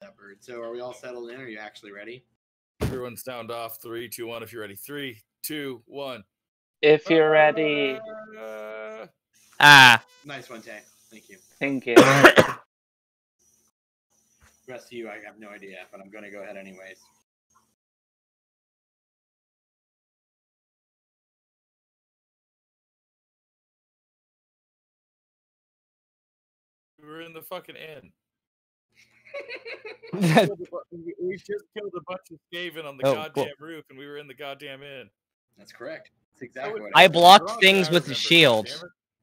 that bird. So are we all settled in? Are you actually ready? Everyone sound off. 3, 2, 1. If you're ready. 3, 2, 1. If you're ready. Nice one, Tay. Thank you. Thank you. The rest of you, I have no idea, but I'm going to go ahead anyways. We were in the fucking inn. Oh, We just killed a bunch of Skaven on the goddamn roof, and we were in the goddamn inn. That's correct. That's exactly what I blocked things with the shield.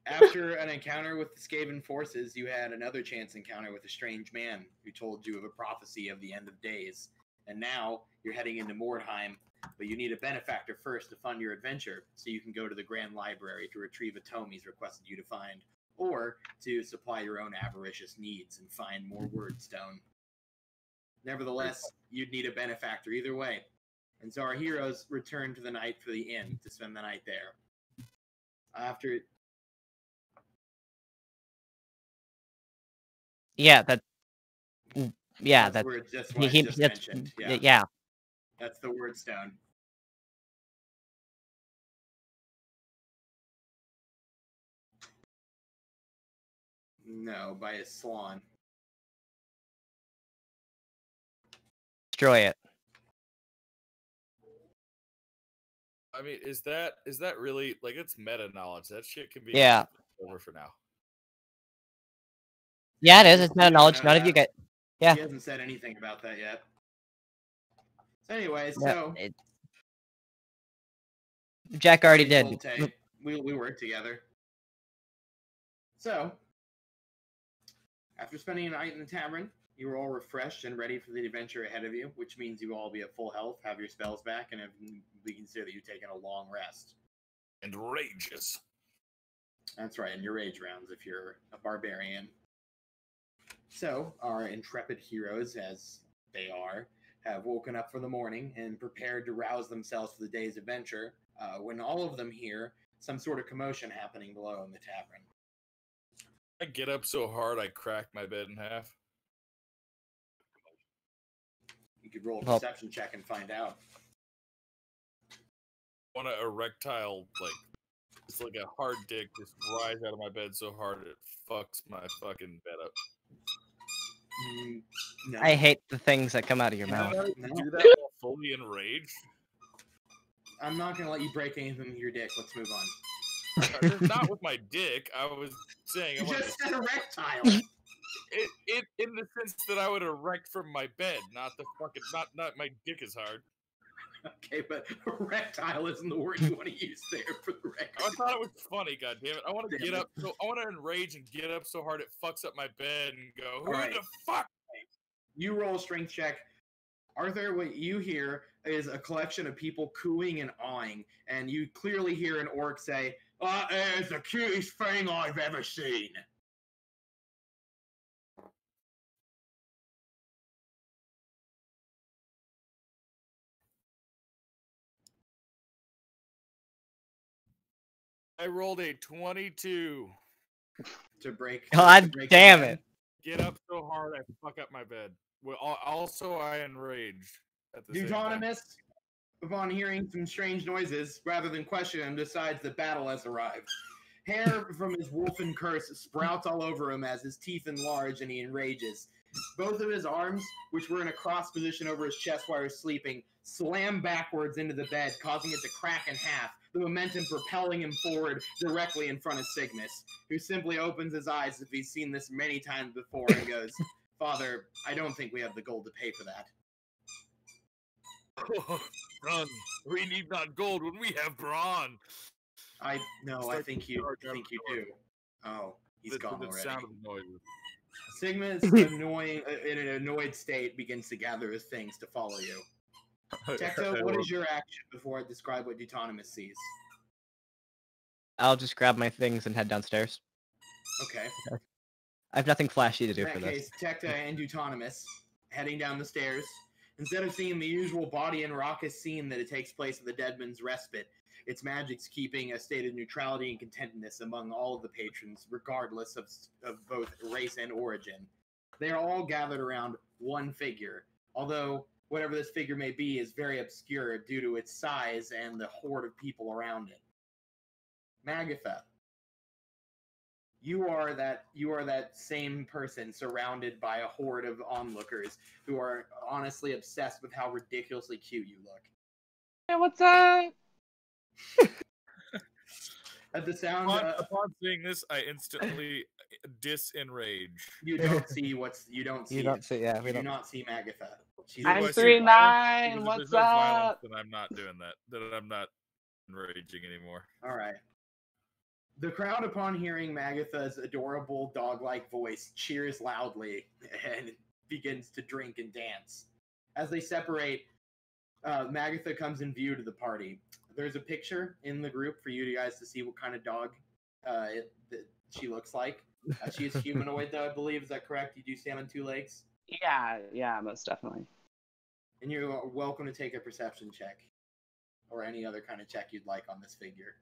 After an encounter with the Skaven forces, you had another chance encounter with a strange man who told you of a prophecy of the end of days. And now you're heading into Mordheim, but you need a benefactor first to fund your adventure, so you can go to the Grand Library to retrieve a tome he's requested you to find, or to supply your own avaricious needs and find more wordstone. Nevertheless, you'd need a benefactor either way. And so our heroes return to the night for the inn to spend the night there. After... Yeah, that's where I just mentioned. Yeah. That's the wordstone. No, by a swan. Destroy it. I mean, is that really like it's meta knowledge? That shit can be over for now. Yeah, it is. It's meta knowledge. None of you get. Yeah. He hasn't said anything about that yet. So anyway, so Jack already did. We worked together. So after spending a night in the tavern, you were all refreshed and ready for the adventure ahead of you, which means you will all be at full health, have your spells back, and we consider that you've taken a long rest. And rages. That's right, and your rage rounds if you're a barbarian. So, our intrepid heroes, as they are, have woken up for the morning and prepared to rouse themselves for the day's adventure, when all of them hear some sort of commotion happening below in the tavern. I get up so hard I crack my bed in half. You could roll a perception check and find out. I want an erectile, it's like a hard dick just rise out of my bed so hard it fucks my fucking bed up. No. I hate the things that come out of your mouth. Do that while fully enraged? I'm not going to let you break anything with your dick. Let's move on. Not with my dick. I was saying... You just said erectile. It in the sense that I would erect from my bed, not the fucking... Not my dick is hard. Okay, but erectile isn't the word you want to use there for the record. I thought it was funny, goddammit. I want to get up, so I want to enrage and get up so hard it fucks up my bed and go, who the fuck? You roll a strength check. Arthur, what you hear is a collection of people cooing and awing, and you clearly hear an orc say, "That is the cutest thing I've ever seen." I rolled a 22. To break. God damn it. Get up so hard I fuck up my bed. Well, also I enraged at the same time. Duetonemous, upon hearing some strange noises, rather than question him, decides that battle has arrived. Hair from his wolfen curse sprouts all over him as his teeth enlarge and he enrages. Both of his arms, which were in a cross position over his chest while he was sleeping, slam backwards into the bed, causing it to crack in half, the momentum propelling him forward directly in front of Sigmus, who simply opens his eyes as if he's seen this many times before and goes, "Father, I don't think we have the gold to pay for that." Oh, run. We need not gold when we have brawn. I think you do. Oh, he's gone already. Sound of noises. Sigmus, in an annoyed state, begins to gather his things to follow you. Tecta, what is your action before I describe what Duetonemous sees? I'll just grab my things and head downstairs. Okay. I have nothing flashy to do for this. In that case, Tecta and Duetonemous, heading down the stairs, instead of seeing the usual body and raucous scene that it takes place at the Deadman's Respite, its magic's keeping a state of neutrality and contentedness among all of the patrons, regardless of both race and origin. They are all gathered around one figure. Although whatever this figure may be is very obscure due to its size and the horde of people around it. Magitha, you are that same person surrounded by a horde of onlookers who are honestly obsessed with how ridiculously cute you look. Hey, what's up? At the sound, upon seeing this, I instantly disenrage. you don't see we do not see Magitha. She's I'm If I see 3'9". violence, if What's there's no violence, up? then I'm not doing that. Then I'm not enraging anymore. All right. The crowd, upon hearing Magitha's adorable dog-like voice, cheers loudly and begins to drink and dance. As they separate, Magitha comes in view to the party. There's a picture in the group for you guys to see what kind of dog she looks like. She is humanoid, though, I believe. Is that correct? You do stand on 2 legs? Yeah, most definitely. And you're welcome to take a perception check or any other kind of check you'd like on this figure.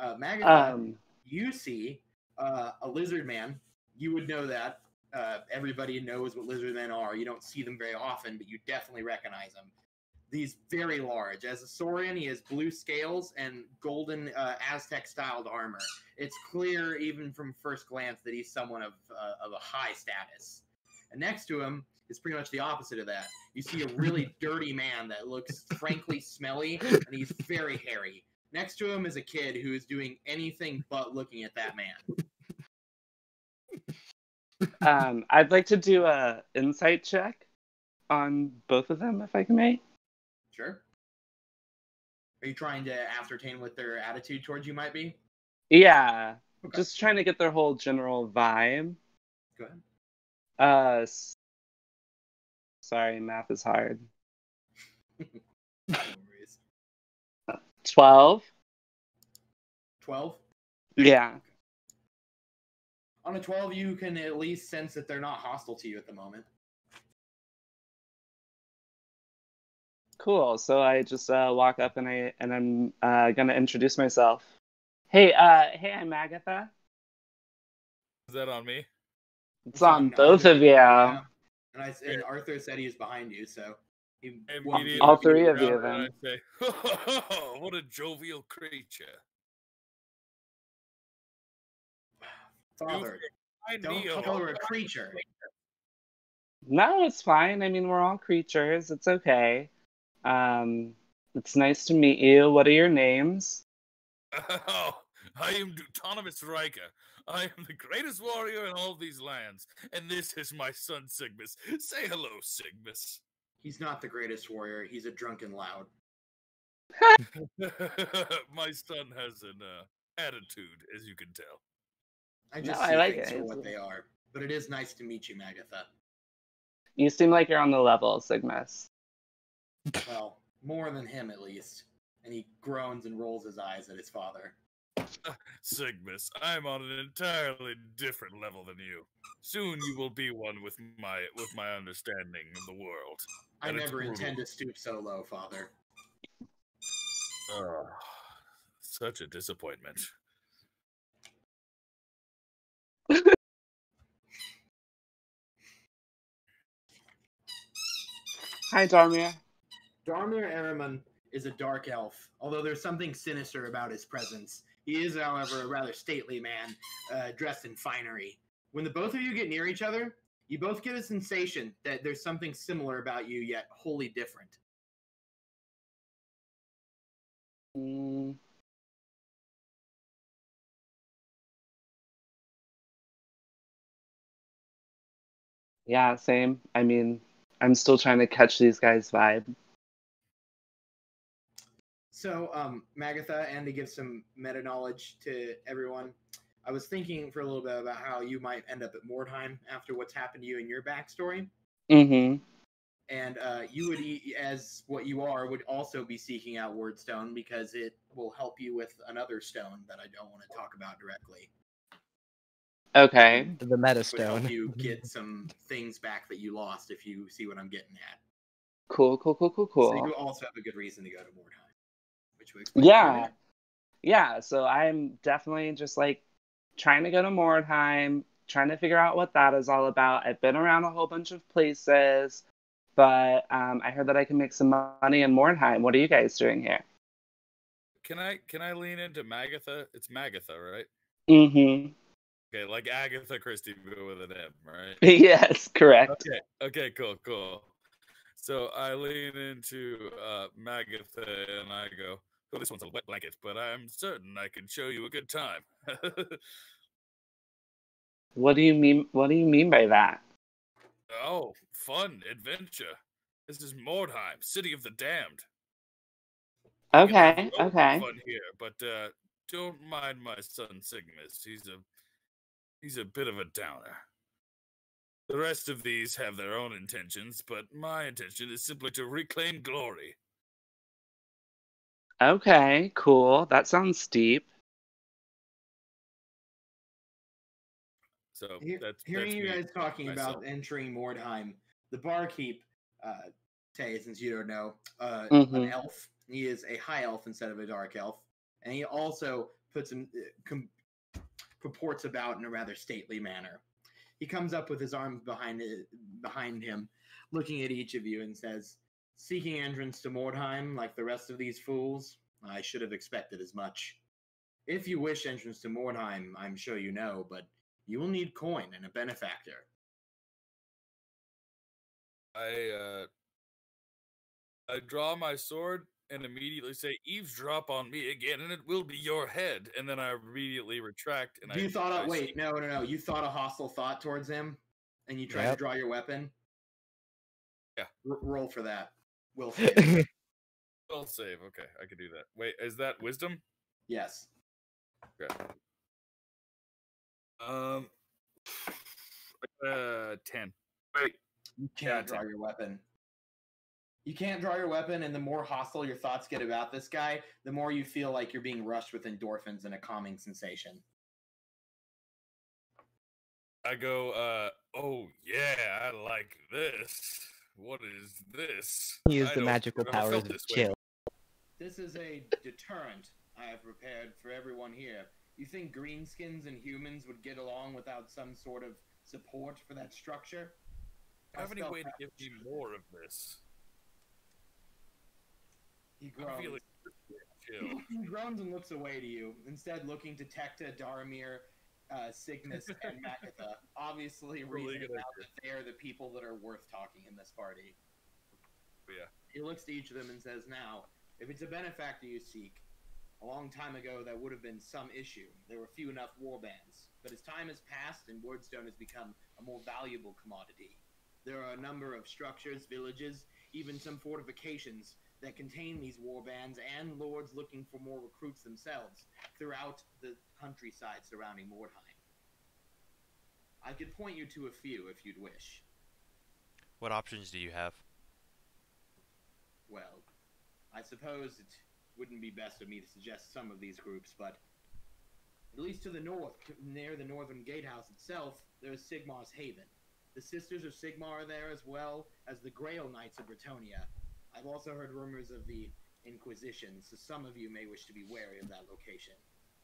Magitha, you see a lizardman. You would know that. Everybody knows what lizardmen are. You don't see them very often, but you definitely recognize them. He's very large. As a Saurian, he has blue scales and golden Aztec-styled armor. It's clear, even from first glance, that he's someone of a high status. And next to him is pretty much the opposite of that. You see a really dirty man that looks frankly smelly, and he's very hairy. Next to him is a kid who is doing anything but looking at that man. I'd like to do a insight check on both of them, if I may. Sure. Are you trying to ascertain what their attitude towards you might be? Yeah, Okay. just trying to get their whole general vibe. Go ahead. Sorry, math is hard. No worries. 12. 12? Yeah. On a 12, you can at least sense that they're not hostile to you at the moment. Cool. So I just walk up and I'm gonna introduce myself. Hey, I'm Magitha. Is that on me? It's on both of you. Yeah. And Arthur said he was behind you, so he All three of you, And then. I say, oh, what a jovial creature. Father, don't call her a creature. No, it's fine. I mean, we're all creatures. It's okay. It's nice to meet you. What are your names? Oh, I am Duetonemous Riker. I am the greatest warrior in all these lands, and this is my son Sigmus. Say hello, Sigmus. He's not the greatest warrior. He's a drunken loud. My son has an attitude, as you can tell. I just No, see I like things it. for what they are. But it is nice to meet you, Magitha. You seem like you're on the level, Sigmus. Well, more than him at least. And he groans and rolls his eyes at his father. Sigmus, I'm on an entirely different level than you. Soon you will be one with my understanding of the world. I And it's never brutal. intend to stoop so low, father. Oh, such a disappointment. Hi, Dharmir. Dharmir Aermon is a dark elf, although there's something sinister about his presence. He is, however, a rather stately man, dressed in finery. When the both of you get near each other, you both get a sensation that there's something similar about you, yet wholly different. Yeah, same. I mean, I'm still trying to catch these guys' vibe. So, Magitha, and to give some meta knowledge to everyone, I was thinking for a little bit about how you might end up at Mordheim after what's happened to you in your backstory. Mm-hmm. And you would, as what you are, would also be seeking out Wordstone because it will help you with another stone that I don't want to talk about directly. Okay. The meta Would help stone. you get some things back that you lost, if you see what I'm getting at. Cool. So you also have a good reason to go to Mordheim, which we explain. Yeah. So I'm definitely just like trying to go to Mordheim, trying to figure out what that is all about. I've been around a whole bunch of places, but I heard that I can make some money in Mordheim. What are you guys doing here? Can I lean into Magitha? It's Magitha, right? Mm-hmm. Okay, like Agatha Christie but with an M, right? Yes, correct. Okay, cool. So I lean into Magitha and I go, "Oh, this one's a wet blanket, but I'm certain I can show you a good time." What do you mean? What do you mean by that? Oh, fun adventure! This is Mordheim, city of the damned. You can have Okay, your own okay. fun here, but don't mind my son Sigmus. He's a bit of a downer. The rest of these have their own intentions, but my intention is simply to reclaim glory. Okay, cool. That sounds steep. So Hearing you me, guys talking myself. about entering Mordheim, the barkeep, Tay, since you don't know, an Mm-hmm. elf. He is a high elf instead of a dark elf, and he also puts purports about in a rather stately manner. He comes up with his arms behind him, looking at each of you, and says, "Seeking entrance to Mordheim, like the rest of these fools, I should have expected as much. If you wish entrance to Mordheim, I'm sure you know, but you will need coin and a benefactor." I draw my sword and immediately say, "Eavesdrop on me again, and it will be your head." And then I immediately retract. And You thought, wait, no. You thought a hostile thought towards him, and you tried to draw your weapon? Yeah. Roll for that. Will save. Will save. Okay, I can do that. Wait, is that wisdom? Yes. Okay. 10. Wait. You can't draw your weapon. You can't draw your weapon, and the more hostile your thoughts get about this guy, the more you feel like you're being rushed with endorphins and a calming sensation. I go, oh yeah, I like this. What is this? Use the magical powers of chill. This is a deterrent I have prepared for everyone here. You think greenskins and humans would get along without some sort of support for that structure? Do you have any way to give me more of this? He groans. He groans and looks away to you, instead looking to Tecta, Dharmir, Sigmus, and Magitha. Obviously, reasoning out that they are the people that are worth talking in this party. Yeah. He looks to each of them and says, "Now, if it's a benefactor you seek, a long time ago that would have been some issue. There were few enough warbands. But as time has passed and Wordstone has become a more valuable commodity, there are a number of structures, villages, even some fortifications that contain these warbands and lords looking for more recruits themselves throughout the countryside surrounding Mordheim. I could point you to a few if you'd wish." What options do you have? Well, I suppose it wouldn't be best of me to suggest some of these groups, but at least to the north, near the northern gatehouse itself, there is Sigmar's Haven. The Sisters of Sigmar are there, as well as the Grail Knights of Bretonnia. I've also heard rumors of the Inquisition, so some of you may wish to be wary of that location.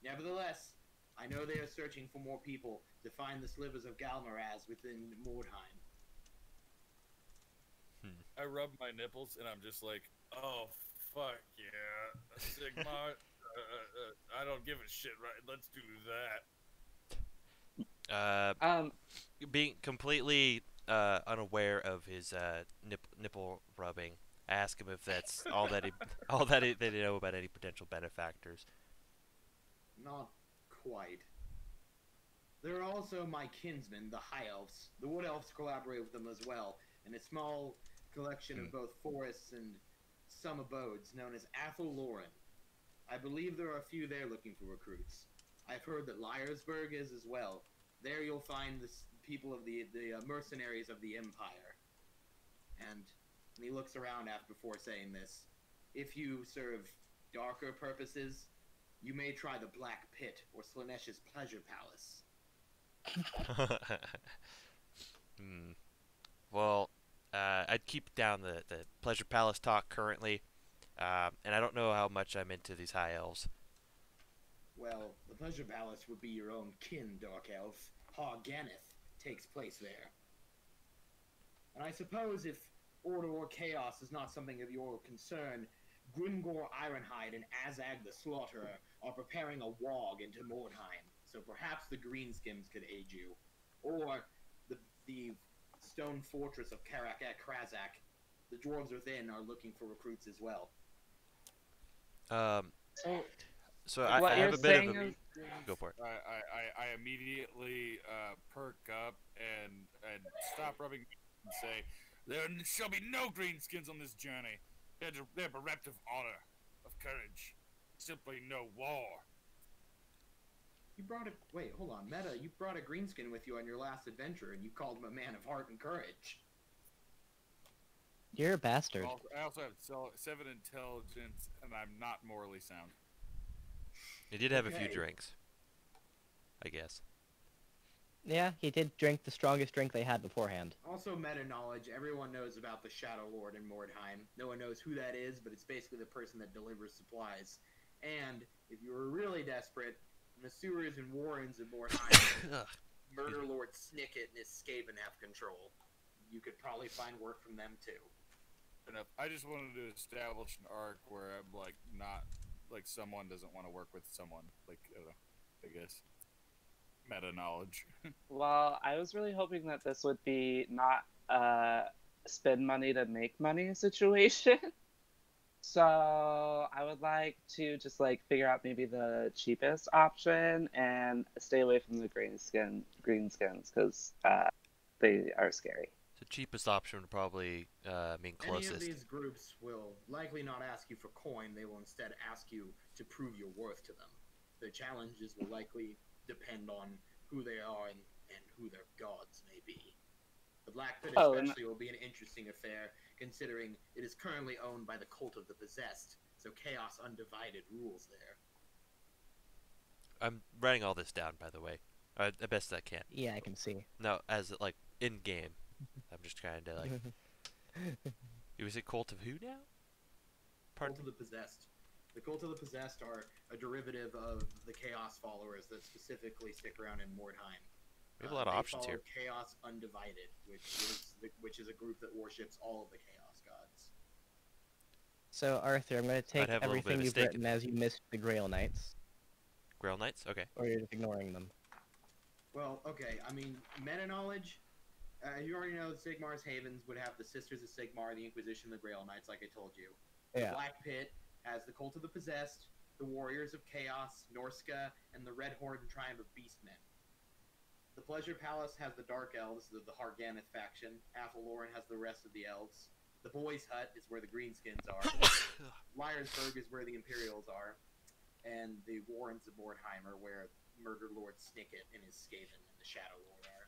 Nevertheless, I know they are searching for more people to find the slivers of Galmaraz within Mordheim. I rub my nipples and I'm just like, "Oh, fuck yeah, Sigmar, I don't give a shit, right? Let's do that." Being completely unaware of his nipple rubbing, I ask him if that's all that they know about any potential benefactors. Not quite. There are also my kinsmen, the High Elves. The Wood Elves collaborate with them as well, in a small collection of both forests and some abodes known as Athel Lauren. I believe there are a few there looking for recruits. I've heard that Liarsburg is as well. There you'll find the people of the mercenaries of the Empire. And he looks around before saying this. If you serve darker purposes, you may try the Black Pit or Slaaneish's Pleasure Palace. Well, I'd keep down the Pleasure Palace talk currently, and I don't know how much I'm into these high elves. Well, the Pleasure Palace would be your own kin, Dark Elf. Harganeth takes place there. And I suppose if order or chaos is not something of your concern, Grimgor Ironhide and Azag the Slaughterer are preparing a wog into Mordheim, so perhaps the Greenskins could aid you. Or the stone fortress of Krazak. The dwarves within are looking for recruits as well. So what I you're have a bit of saying a... is- Go for it. I immediately perk up and stop rubbing and say, "There shall be no greenskins on this journey. They're bereft of honor, of courage, simply no war." You brought a... Wait, hold on. Meta, you brought a greenskin with you on your last adventure, and you called him a man of heart and courage. You're a bastard. I also have 7 intelligence, and I'm not morally sound. He did have a few Okay. drinks, I guess. Yeah, he did drink the strongest drink they had beforehand. Also, meta knowledge. Everyone knows about the Shadow Lord in Mordheim. No one knows who that is, but it's basically the person that delivers supplies. And if you were really desperate, in the sewers and warrens of Mordheim, Murder Lord Snicket and his Skaven have control. You could probably find work from them too. Enough. I just wanted to establish an arc where I'm like not like someone doesn't want to work with someone. Like I guess meta knowledge. Well, I was really hoping that this would be not a spend money to make money situation. So I would like to just like figure out maybe the cheapest option and stay away from the greenskins because they are scary. The cheapest option would probably mean closest. Any of these groups will likely not ask you for coin. They will instead ask you to prove your worth to them. Their challenges will likely depend on who they are and who their gods may be. The Black Pit especially will be an interesting affair, considering it is currently owned by the Cult of the Possessed, so Chaos Undivided rules there. I'm writing all this down, by the way, the best I can. Yeah, I can see. No, as like in game, I'm just trying to like. Was it Cult of who now? Cult of the Possessed. The Cult of the Possessed are a derivative of the Chaos Followers that specifically stick around in Mordheim. We have a lot of options here. Chaos Undivided, which is a group that worships all of the Chaos gods. So, Arthur, I'm going to take have a little bit of everything a you've stake written as you missed the Grail Knights. Grail Knights? Okay. Or you're just ignoring them. Well, okay, I mean, meta knowledge, you already know that Sigmar's Havens would have the Sisters of Sigmar, the Inquisition, the Grail Knights, like I told you. Yeah. The Black Pit has the Cult of the Possessed, the Warriors of Chaos, Norska, and the Red Horde and Triumph of Beastmen. The Pleasure Palace has the Dark Elves, the Harganeth faction. Athaloran has the rest of the elves. The Boys' Hut is where the Greenskins are. Liarsburg is where the Imperials are. And the Warrens of Mordheim are where Murder Lord Snicket and his Skaven and the Shadow Lord are.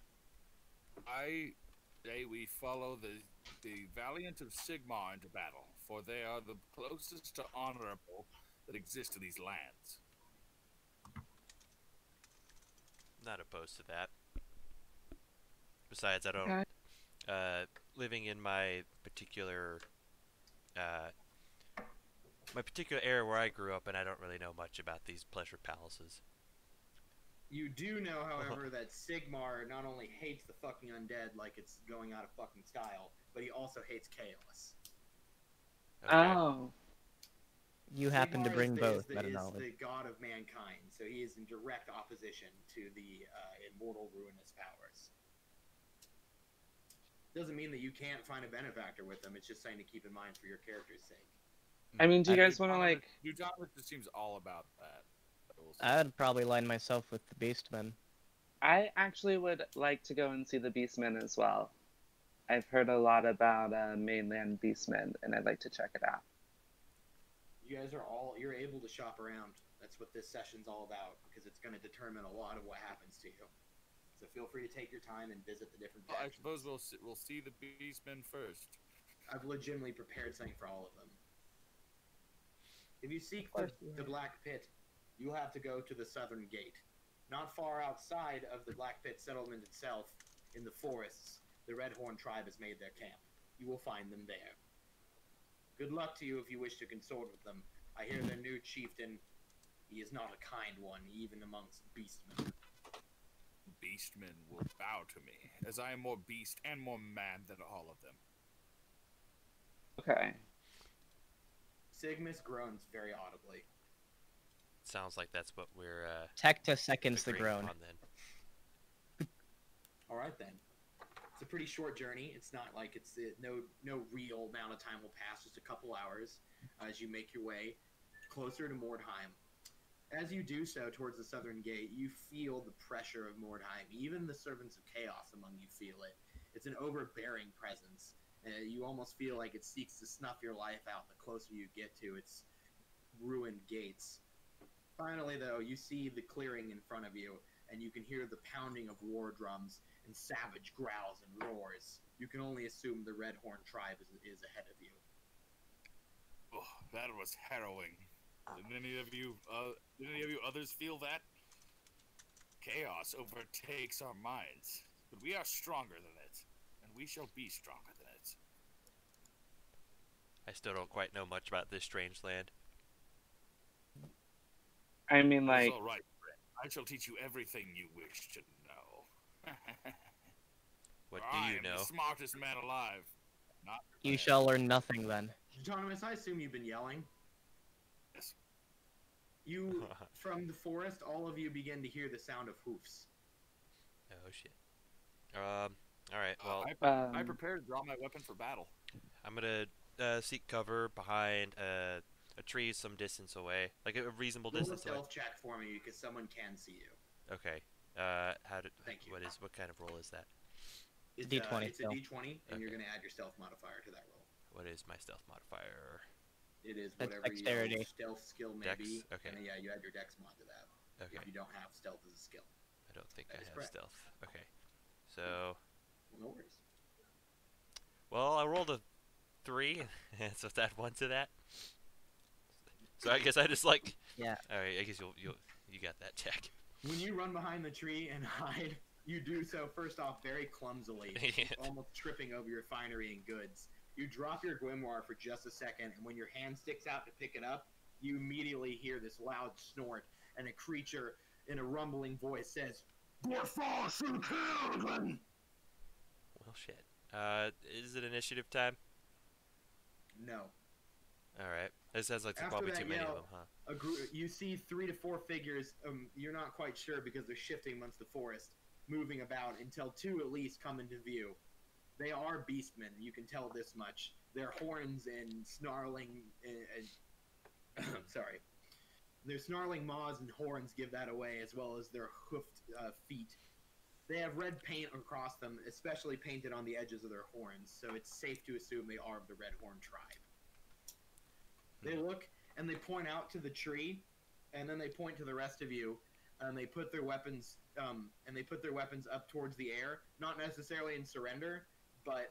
I say we follow the Valiant of Sigmar into battle, for they are the closest to honorable that exist in these lands. Not opposed to that. Besides, I don't. Living in my particular area where I grew up, and I don't really know much about these pleasure palaces. You do know, however, that Sigmar not only hates the fucking undead like it's going out of fucking style, but he also hates chaos. Okay. Oh. You happen to Sigmar bring both, is meta knowledge. the god of mankind, so he is in direct opposition to the immortal ruinous powers. Doesn't mean that you can't find a benefactor with them, it's just something to keep in mind for your character's sake. I mean, do you guys want to like? Duetonemous just seems all about that. I'd probably line myself with the Beastmen. I actually would like to go and see the Beastmen as well. I've heard a lot about mainland Beastmen, and I'd like to check it out. You guys you're able to shop around. That's what this session's all about, because it's going to determine a lot of what happens to you. So feel free to take your time and visit the different I factions. suppose we'll see the Beastmen first. I've legitimately prepared something for all of them. If you seek the Black Pit, you'll have to go to the southern gate. Not far outside of the Black Pit settlement itself, in the forests, the Redhorn tribe has made their camp. You will find them there. Good luck to you if you wish to consort with them. I hear their new chieftain, he is not a kind one, even amongst beastmen. beastmen will bow to me, as I am more beast and more man than all of them. Okay. Sigmus groans very audibly. Sounds like that's what we're Tecta seconds the agreeing groan. on then. All right then. It's a pretty short journey. It's not like it's no real amount of time will pass, just a couple hours as you make your way closer to Mordheim. As you do so towards the southern gate, you feel the pressure of Mordheim. Even the servants of chaos among you feel it. It's an overbearing presence. You almost feel like it seeks to snuff your life out the closer you get to its ruined gates. Finally, though, you see the clearing in front of you, and you can hear the pounding of war drums and savage growls and roars. You can only assume the Red Horn tribe is ahead of you. Oh, that was harrowing. Did any of you others feel that? Chaos overtakes our minds, but we are stronger than it, and we shall be stronger than it. I still don't quite know much about this strange land. I mean, like, It's all right, friend. I shall teach you everything you wish to know. What For do I you am know? the smartest man alive. Not You man. shall learn nothing then. Duetonemous, I assume you've been yelling. Yes. You, from the forest, all of you begin to hear the sound of hoofs. Oh shit. All right. Well, I prepared to draw my weapon for battle. I'm gonna seek cover behind a tree some distance away, like a reasonable Roll a distance away. stealth check for me because someone can see you. Okay. Thank you. What kind of roll is that? It's D20 It's a stealth. D20, and you're Okay. going to add your stealth modifier to that roll. What is my stealth modifier? It is That's whatever dexterity. your stealth skill may Dex? be. Okay. And yeah, you add your dex mod to that. Okay. If you don't have stealth as a skill. I don't think That I is have correct. stealth. Okay. So, Well, no worries. well, I rolled a 3, so add 1 to that. So I guess I just like. Yeah. All right. I guess you got that check. When you run behind the tree and hide, you do so first off very clumsily, almost tripping over your finery and goods. You drop your grimoire for just a second, and when your hand sticks out to pick it up, you immediately hear this loud snort, and a creature in a rumbling voice says, "Well, shit. Is it initiative time? no. All right. This sounds like there's After probably that too many of yell, them, huh? You see 3 to 4 figures. You're not quite sure because they're shifting amongst the forest, moving about until 2 at least come into view. They are beastmen. You can tell this much. Their horns and snarling, sorry, their snarling maws and horns give that away, as well as their hoofed feet. They have red paint across them, especially painted on the edges of their horns. So it's safe to assume they are of the Red Horn tribe. They look and they point out to the tree, and then they point to the rest of you, and they put their weapons up towards the air, not necessarily in surrender, but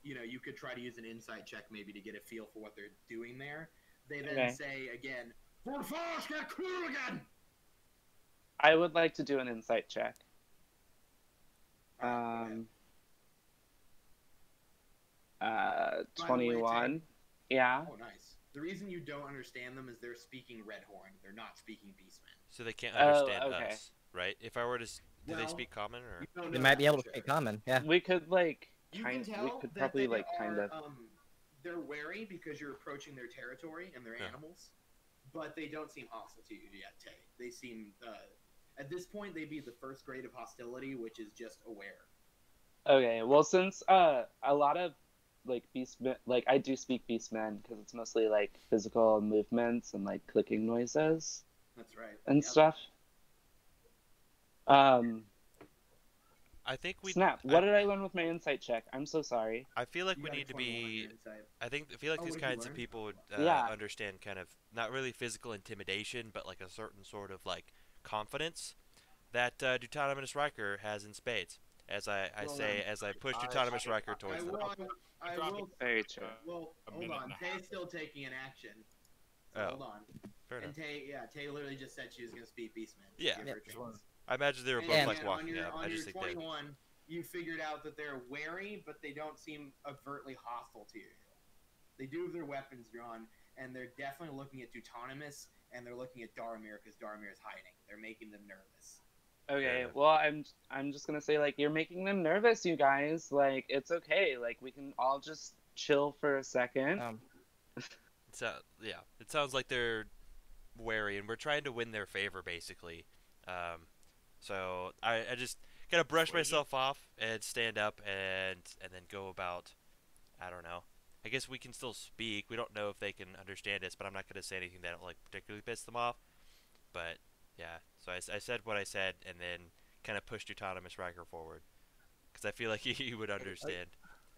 you could try to use an insight check maybe to get a feel for what they're doing there. They then say again, "For force, get cool again." I would like to do an insight check. All right, go ahead. 21. Yeah. Oh, nice. The reason you don't understand them is they're speaking Red Horn. They're not speaking Beastman. So they can't Oh, understand okay. us, right? If I were to, do they Well, speak common or? You don't They know might that be able for to sure. speak common. Yeah. We could like You can tell we could that probably they like kind are, of they're wary because you're approaching their territory and their Yeah. animals, but they don't seem hostile to you yet, Tay. They seem, at this point, they'd be the first grade of hostility, which is just aware. Okay. Well, since a lot of like beastmen, like I do speak beastmen because it's mostly like physical movements and like clicking noises That's right. and Yep. stuff. I think we. Snap. What did I learn with my insight check? I'm so sorry. I feel like You we got a need to 21 on be. your insight. I feel like Oh, these what did you kinds of learn? people would Yeah. understand kind of not really physical intimidation, but like a certain sort of like confidence that Duetonemous Riker has in spades. As I Well, say, as I push Duetonemous Riker towards them. I will. Very true. Well, A hold minute on. and a half. Tay's still taking an action. So Oh. hold on. Fair And enough. Tay literally just said she was going to speak Beastman. Yeah. Give her a chance. I imagine they were both And like again, walking on up. your, I just think they. 21, you figured out that they're wary, but they don't seem overtly hostile to you. They do have their weapons drawn, and they're definitely looking at Duetonemous, and they're looking at Dharmir because Dharmir is hiding. They're making them nervous. Okay, Yeah. well, I'm just gonna say, like, you're making them nervous, you guys. Like, it's okay. Like, we can all just chill for a second. So yeah, it sounds like they're wary, and we're trying to win their favor, basically. So I just gotta brush myself off and stand up and then go about. I don't know. I guess we can still speak. We don't know if they can understand us, but I'm not gonna say anything that'll like particularly piss them off. But yeah, so I said what I said, and then kind of pushed Duetonemous Riker forward because I feel like he would understand,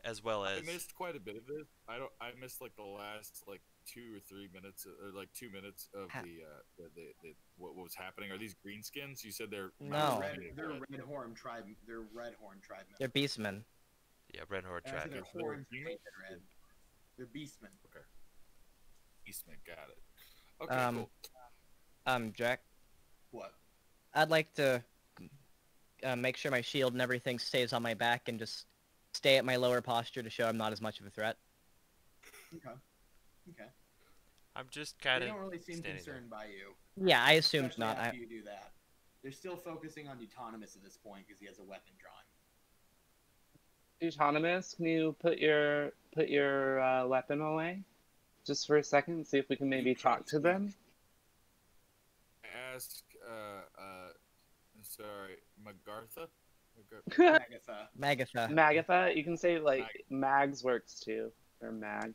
as well as. I missed quite a bit of this. I missed like the last like 2 or 3 minutes, or like 2 minutes of the what was happening. Are these greenskins? You said they're No. They're red horn tribe. They're red horn tribe members. They're beastmen. Yeah, Red Horde And I track. said their horns painted red. They're beastmen. Okay. Beastman, got it. Okay, cool. Jack, What? I'd like to make sure my shield and everything stays on my back and just stay at my lower posture to show I'm not as much of a threat. Okay. Okay. I'm just kind They of. don't really seem concerned by you. Yeah, I assumed Especially not. after you do that. They're still focusing on Duetonemous at this point because he has a weapon drawn. Autonomous, can you put your weapon away, just for a second, and see if we can maybe talk to them? Ask, sorry, Magitha? Magitha. Magitha, you can say like Mags works too, or Mag.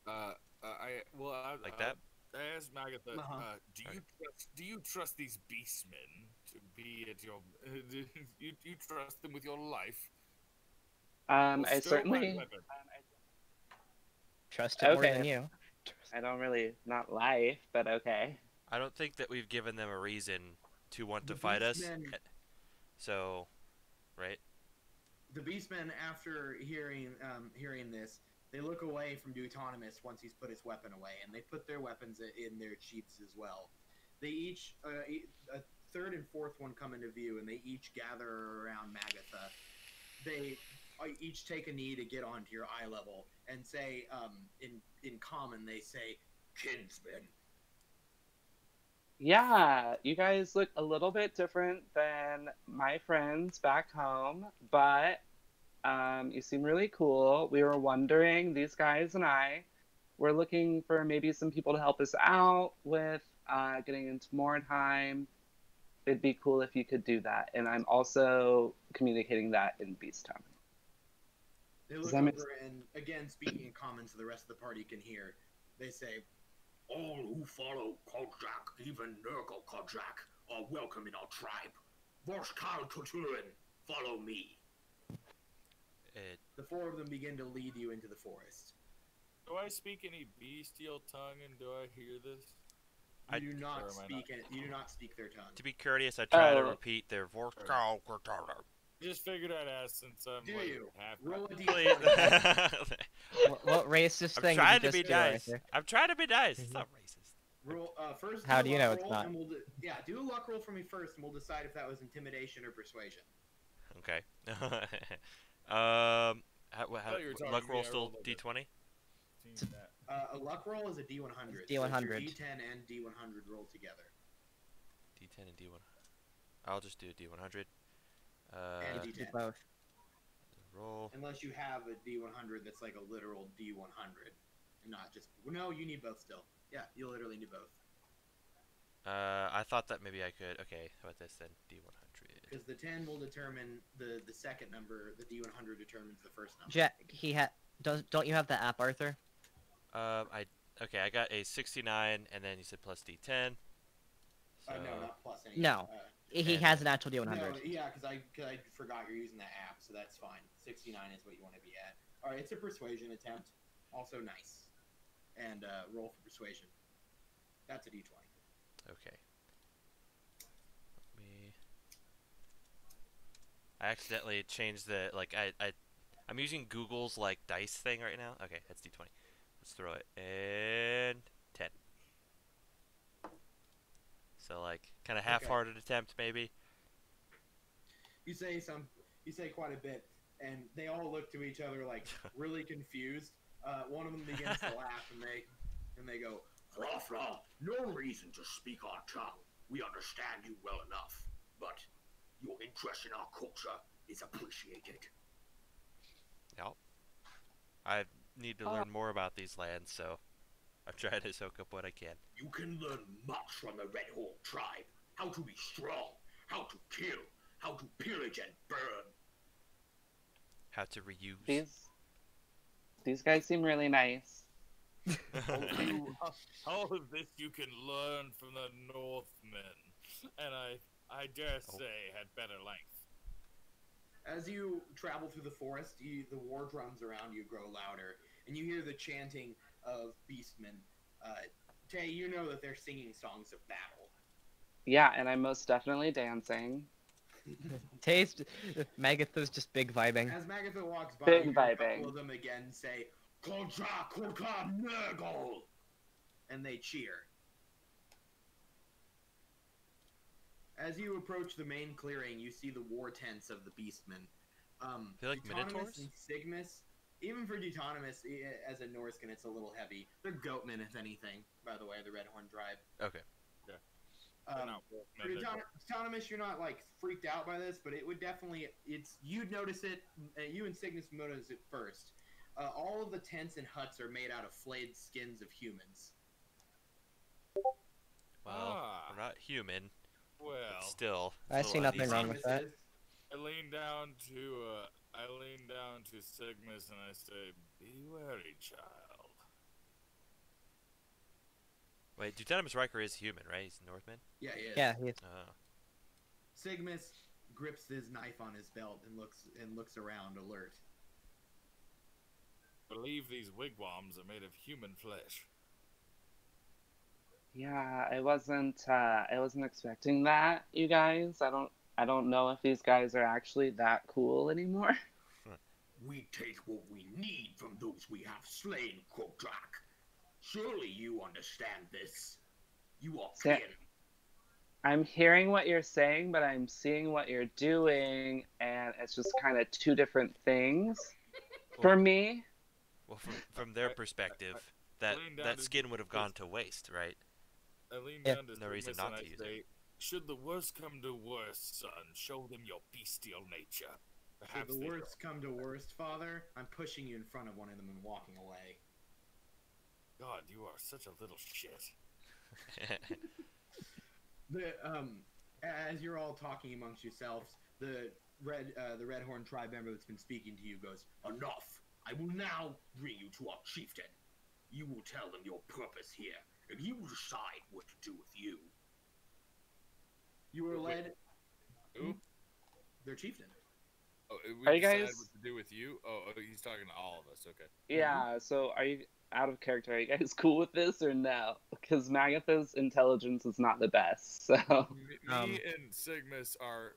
Like that? I asked Magitha, Uh-huh. do you trust these beastmen to be at your? You trust them with your life? I certainly. Trust it more Okay. than you. I don't really, not life, but okay. I don't think that we've given them a reason to want to The fight us. beastmen- So, right? The beastmen, after hearing this, they look away from Duetonemous once he's put his weapon away, and they put their weapons in their sheaths as well. They each, a third and fourth one come into view, and they each gather around Magitha. They each take a knee to get onto your eye level, and say, in common, they say, "Kinsman." Yeah, you guys look a little bit different than my friends back home, but you seem really cool. We were wondering, these guys and I, we're looking for maybe some people to help us out with getting into Mordheim. It'd be cool if you could do that. And I'm also communicating that in Beast Town. They look that make over and, again, speaking in common so the rest of the party can hear, they say, "All who follow Kodrak, even Nurgle Kodrak, are welcome in our tribe. Vorskal Tuturin, follow me." The four of them begin to lead you into the forest. Do I speak any bestial tongue, and do I hear this? You do not speak their tongue. To be courteous, I try to repeat their vocal. Just figured I'd ask since I'm Do like you? half. Roll a Please. d20. What racist I'm thing trying did to you be just do, nice. Arthur? I'm trying to be nice. It's not racist. Roll, first, How do a you luck know it's roll, not? and do a luck roll for me first, and we'll decide if that was intimidation or persuasion. Okay. How, thought you were talking luck to me, roll I still rolled like a- D20? Seen that. A luck roll is a D100. D100. So it's your D10 and D100 rolled together. D10 and D1. I'll just do D100. And Do D10. both. Roll. Unless you have a D100 that's like a literal D100. And not just... No, you need both still. Yeah, you literally need both. I thought that maybe I could. Okay, how about this then? D100. Because the 10 will determine the second number. The D100 determines the first number. Jack, don't you have the app, Arthur? I got a 69, and then you said plus D10. So, No, not plus any. No. He And- has an actual D100. No, yeah, because I forgot you're using that app, so that's fine. 69 is what you want to be at. All right, it's a persuasion attempt. Also nice. And roll for persuasion. That's a D20. Okay. I accidentally changed the I'm using Google's like dice thing right now. Okay, that's D20. Let's throw it. And 10. So like kind of half-hearted attempt maybe. You say quite a bit, and they all look to each other like really confused. One of them begins to laugh, and they go, "Fla, no reason to speak our tongue. We understand you well enough. But Your interest in our culture is appreciated. Yep. I need to learn more about these lands, so I'm trying to soak up what I can. You can learn much from the Red Horn tribe. How to be strong, how to kill, how to pillage and burn. How to reuse. These guys seem really nice. All of this you can learn from the Northmen, and I dare say had better length. As you travel through the forest, the war drums around you grow louder, and you hear the chanting of beastmen. Tay, you know that they're singing songs of battle. Yeah, and I'm most definitely dancing. Taste Magitha's just big vibing. As Magitha walks by, Big you hear a vibing. couple of them again say, Kontra Kurka Nurgle! And they cheer. As you approach the main clearing, you see the war tents of the beastmen. They're like Duetonemous minotaurs? and Sigmus, even for Duetonemous, as a Norscan, it's a little heavy. They're goatmen, if anything, by the way, the Red Horn tribe. Okay. For Duetonemous, you're not, like, freaked out by this, but it would definitely, you'd notice it, you and Sigmus notice it first. All of the tents and huts are made out of flayed skins of humans. Well, we're not human. Well, But still. I see nothing wrong with that. I lean down to Sigmus and I say, "Be wary, child." Wait, Duetonemous Riker is human, right? He's a Northman? Yeah, he is. Yeah, he is. Oh. Sigmus grips his knife on his belt and looks around, alert. I believe these wigwams are made of human flesh. Yeah, I wasn't expecting that, you guys. I don't know if these guys are actually that cool anymore. We take what we need from those we have slain, Kodrak. Surely you understand this. You are kin. I'm hearing what you're saying, but I'm seeing what you're doing, and it's just kind of two different things for me. Well, from their perspective, that skin would have gone to waste, right? I lean Yeah. down to No reason Sigmus not and I to use say, it. "Should the worst come to worst, son, show them your bestial nature. Should Perhaps the they worst come to worst, Father, I'm pushing you in front of one of them and walking away. God, you are such a little shit." As you're all talking amongst yourselves, the Red Horn tribe member that's been speaking to you goes, Enough. I will now bring you to our chieftain. You will tell them your purpose here, and he will decide what to do with you. You were led. Who? Their chieftain. Oh, we Are you decide guys- what to do with you? Oh, he's talking to all of us. Okay. Yeah, so are you out of character? Are you guys cool with this or no? Because Magitha's intelligence is not the best, so... Me and Sigmus are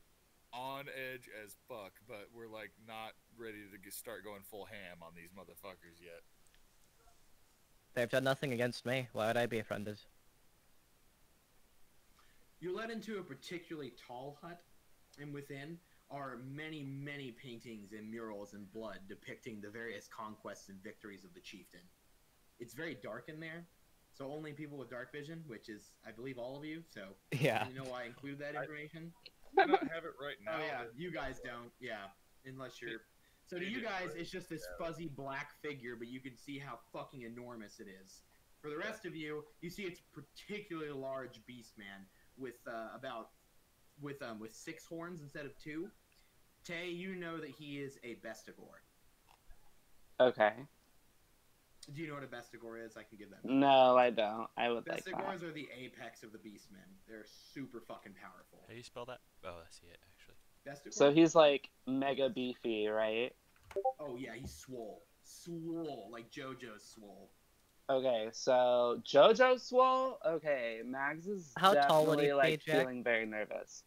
on edge as fuck, but we're like not ready to start going full ham on these motherfuckers yet. They've done nothing against me. Why would I be offended? You're led into a particularly tall hut, and within are many, many paintings and murals in blood depicting the various conquests and victories of the chieftain. It's very dark in there, so only people with dark vision, which is, I believe, all of you, so Yeah. you know why I include that information? I don't have it right now. Oh yeah, you guys don't, yeah, unless you're... So to you guys, it's just this fuzzy black figure, but you can see how fucking enormous it is. For the rest of you, you see it's a particularly large beastman with with 6 horns instead of 2. Tay, you know that he is a bestigor. Okay. Do you know what a bestigor is? I can give that. No, I don't. I would like that. Bestigors are the apex of the beastmen. They're super fucking powerful. How do you spell that? Oh, I see it, actually. Bestigor? So he's like mega beefy, right? Oh yeah, he's swole. Swole, like JoJo's swole. Okay, so JoJo swole? Okay, Mags is How tall would he definitely be, like Jack? feeling very nervous.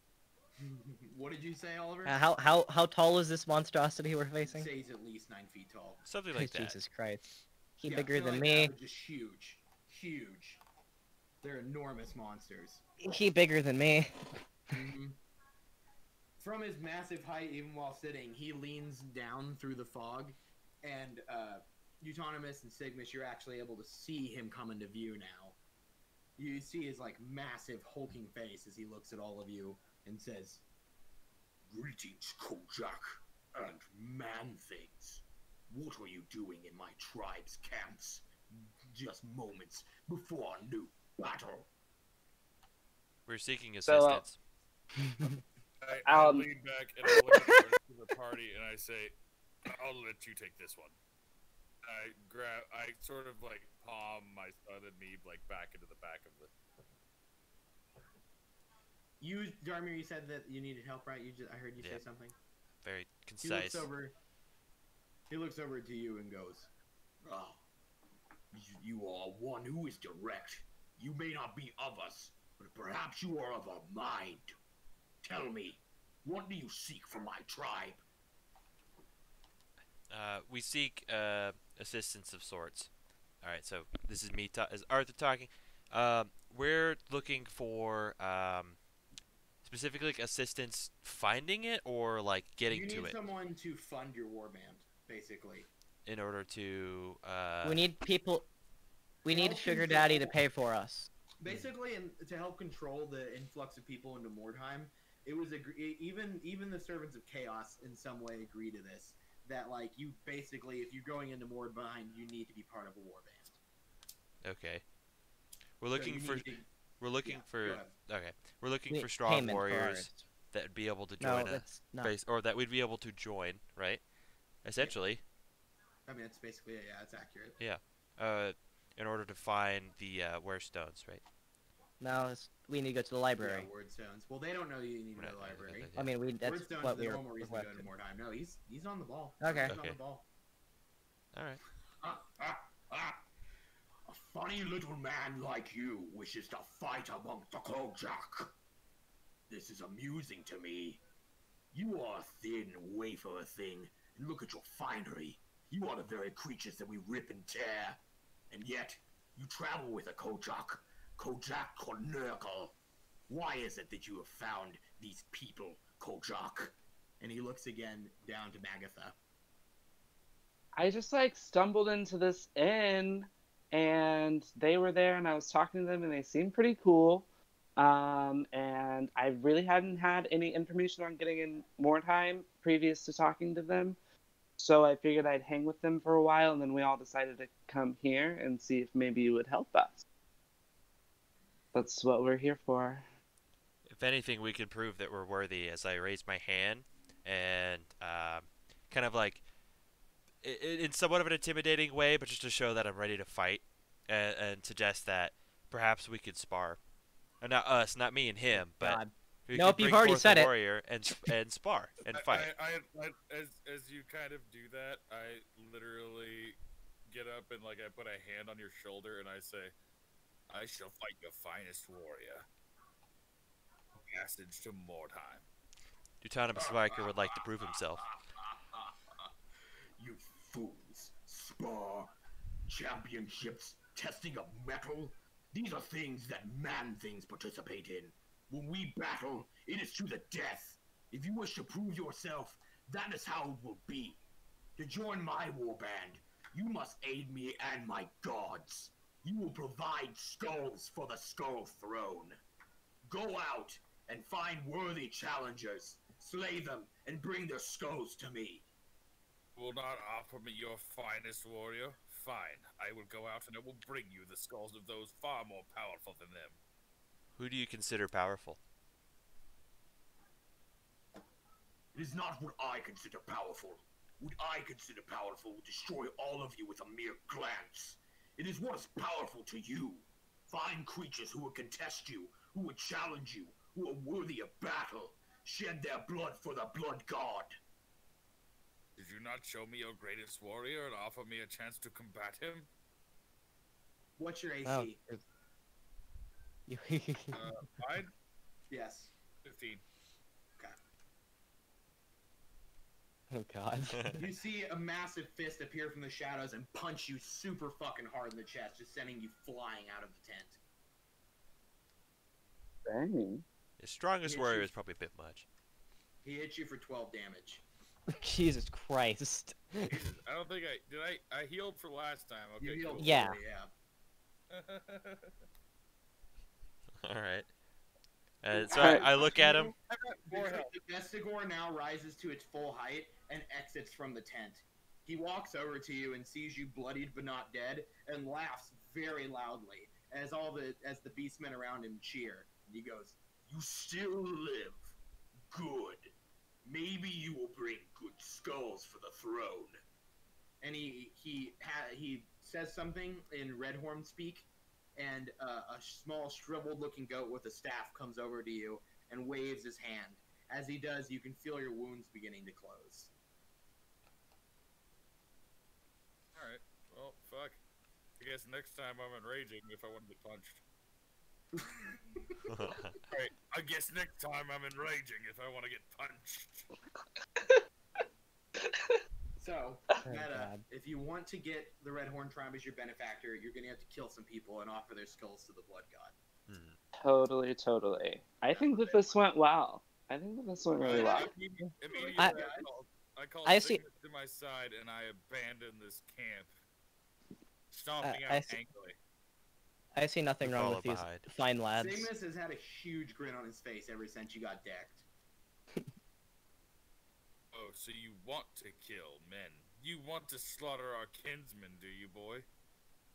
What did you say, Oliver? How tall is this monstrosity we're facing? Say he's at least 9 feet tall. Something like that. Jesus Christ. He Yeah, bigger they're than like me. that, but just huge. Huge. They're enormous monsters. He bigger than me. Mhm. From his massive height, even while sitting, he leans down through the fog, and Duetonemous and Sigmus, you're actually able to see him come into view now. You see his like massive hulking face as he looks at all of you and says, Greetings, Kojak, and man-things. What are you doing in my tribe's camps? Just moments before a new battle. We're seeking So, assistance. I lean back and I look at the rest of the party and I say, I'll let you take this one. I sort of like palm my son and me like back into the back of the. You, Dharmir, you said that you needed help, right? I heard you say something. Very He looks concise. He looks over to you and goes, Ah, you are one who is direct. You may not be of us, but perhaps you are of a mind. Tell me, what do you seek from my tribe? We seek assistance of sorts. All right, so this is me. Is Arthur talking? We're looking for specifically like, assistance finding it or like getting to it. You need someone to fund your warband, basically. In order to. We need people. We To need help Sugar control- Daddy to pay for us. Basically, to help control the influx of people into Mordheim, it was even the servants of chaos in some way agree to this. That like you basically, if you're going into Mordheim, you need to be part of a warband. Okay. We're looking for. We're looking for. Okay. We're looking for strong Payment for warriors ours. that would be able to No, join that's not. base, or that we'd be able to join, right? Essentially. I mean, that's basically it's accurate. Yeah. In order to find the stones, right? No, we need to go to the library. Yeah, Wordstones. Well, they don't know you need to go to the library. I mean, that's Wordstones what is the we were normal reason to go to requested. Mordheim. No, he's on the ball. Okay. He's on the ball. All right. A funny little man like you wishes to fight among the Kojak. This is amusing to me. You are a thin wafer thing, and look at your finery. You are the very creatures that we rip and tear. And yet, you travel with a Kojak Kornerkel. Why is it that you have found these people, Kojak? And he looks again down to Magitha. I just like stumbled into this inn, and they were there, and I was talking to them, and they seemed pretty cool. And I really hadn't had any information on getting in Mordheim previous to talking to them. So I figured I'd hang with them for a while, and then we all decided to come here and see if maybe you would help us. That's what we're here for. If anything, we can prove that we're worthy as I raise my hand and kind of like in somewhat of an intimidating way, but just to show that I'm ready to fight and suggest that perhaps we could spar. Not us, not me and him, but God. we Nope, could you've bring already forth said a it. warrior and spar and fight. As you kind of do that, I literally get up and like I put a hand on your shoulder and I say, I shall fight your finest warrior. Passage to Mordheim. Duetonemous Riker would like to prove himself. You fools. Spar, championships, testing of metal. These are things that man-things participate in. When we battle, it is to the death. If you wish to prove yourself, that is how it will be. To join my warband, you must aid me and my gods. You will provide skulls for the Skull Throne. Go out and find worthy challengers, slay them, and bring their skulls to me. Will not offer me your finest warrior? Fine. I will go out and I will bring you the skulls of those far more powerful than them. Who do you consider powerful? It is not what I consider powerful. What I consider powerful will destroy all of you with a mere glance. It is what is powerful to you. Find creatures who will contest you, who will challenge you, who are worthy of battle. Shed their blood for the blood god. Did you not show me your greatest warrior and offer me a chance to combat him? What's your AC? Oh. Mine? Yes. 15. Oh God. You see a massive fist appear from the shadows and punch you super fucking hard in the chest, just sending you flying out of the tent. Dang. The strongest Yeah, warrior she- is probably a bit much. He hits you for 12 damage. Jesus Christ. I don't think I healed for last time. Okay, You healed cool. Yeah. fully, yeah. All right. And so I look at him. The Vestigore now rises to its full height and exits from the tent. He walks over to you and sees you bloodied but not dead, and laughs very loudly as the beastmen around him cheer. And he goes, You still live. Good. Maybe you will bring good skulls for the throne. And he says something in Redhorn speak, and a small shriveled-looking goat with a staff comes over to you and waves his hand. As he does, you can feel your wounds beginning to close. Alright, well, fuck. I guess next time I'm enraging if I want to get punched. Alright, I guess next time I'm enraging if I want to get punched. So, Meta, if you want to get the Redhorn tribe as your benefactor, you're going to have to kill some people and offer their skulls to the Blood God. Totally, totally. I think that this went well. I think that this went really well. Immediately, I call Sigmus to my side and I abandon this camp, stomping out angrily. I see nothing wrong with these fine lads. Sigmus has had a huge grin on his face ever since you got decked. Oh, so you want to kill men? You want to slaughter our kinsmen, do you, boy?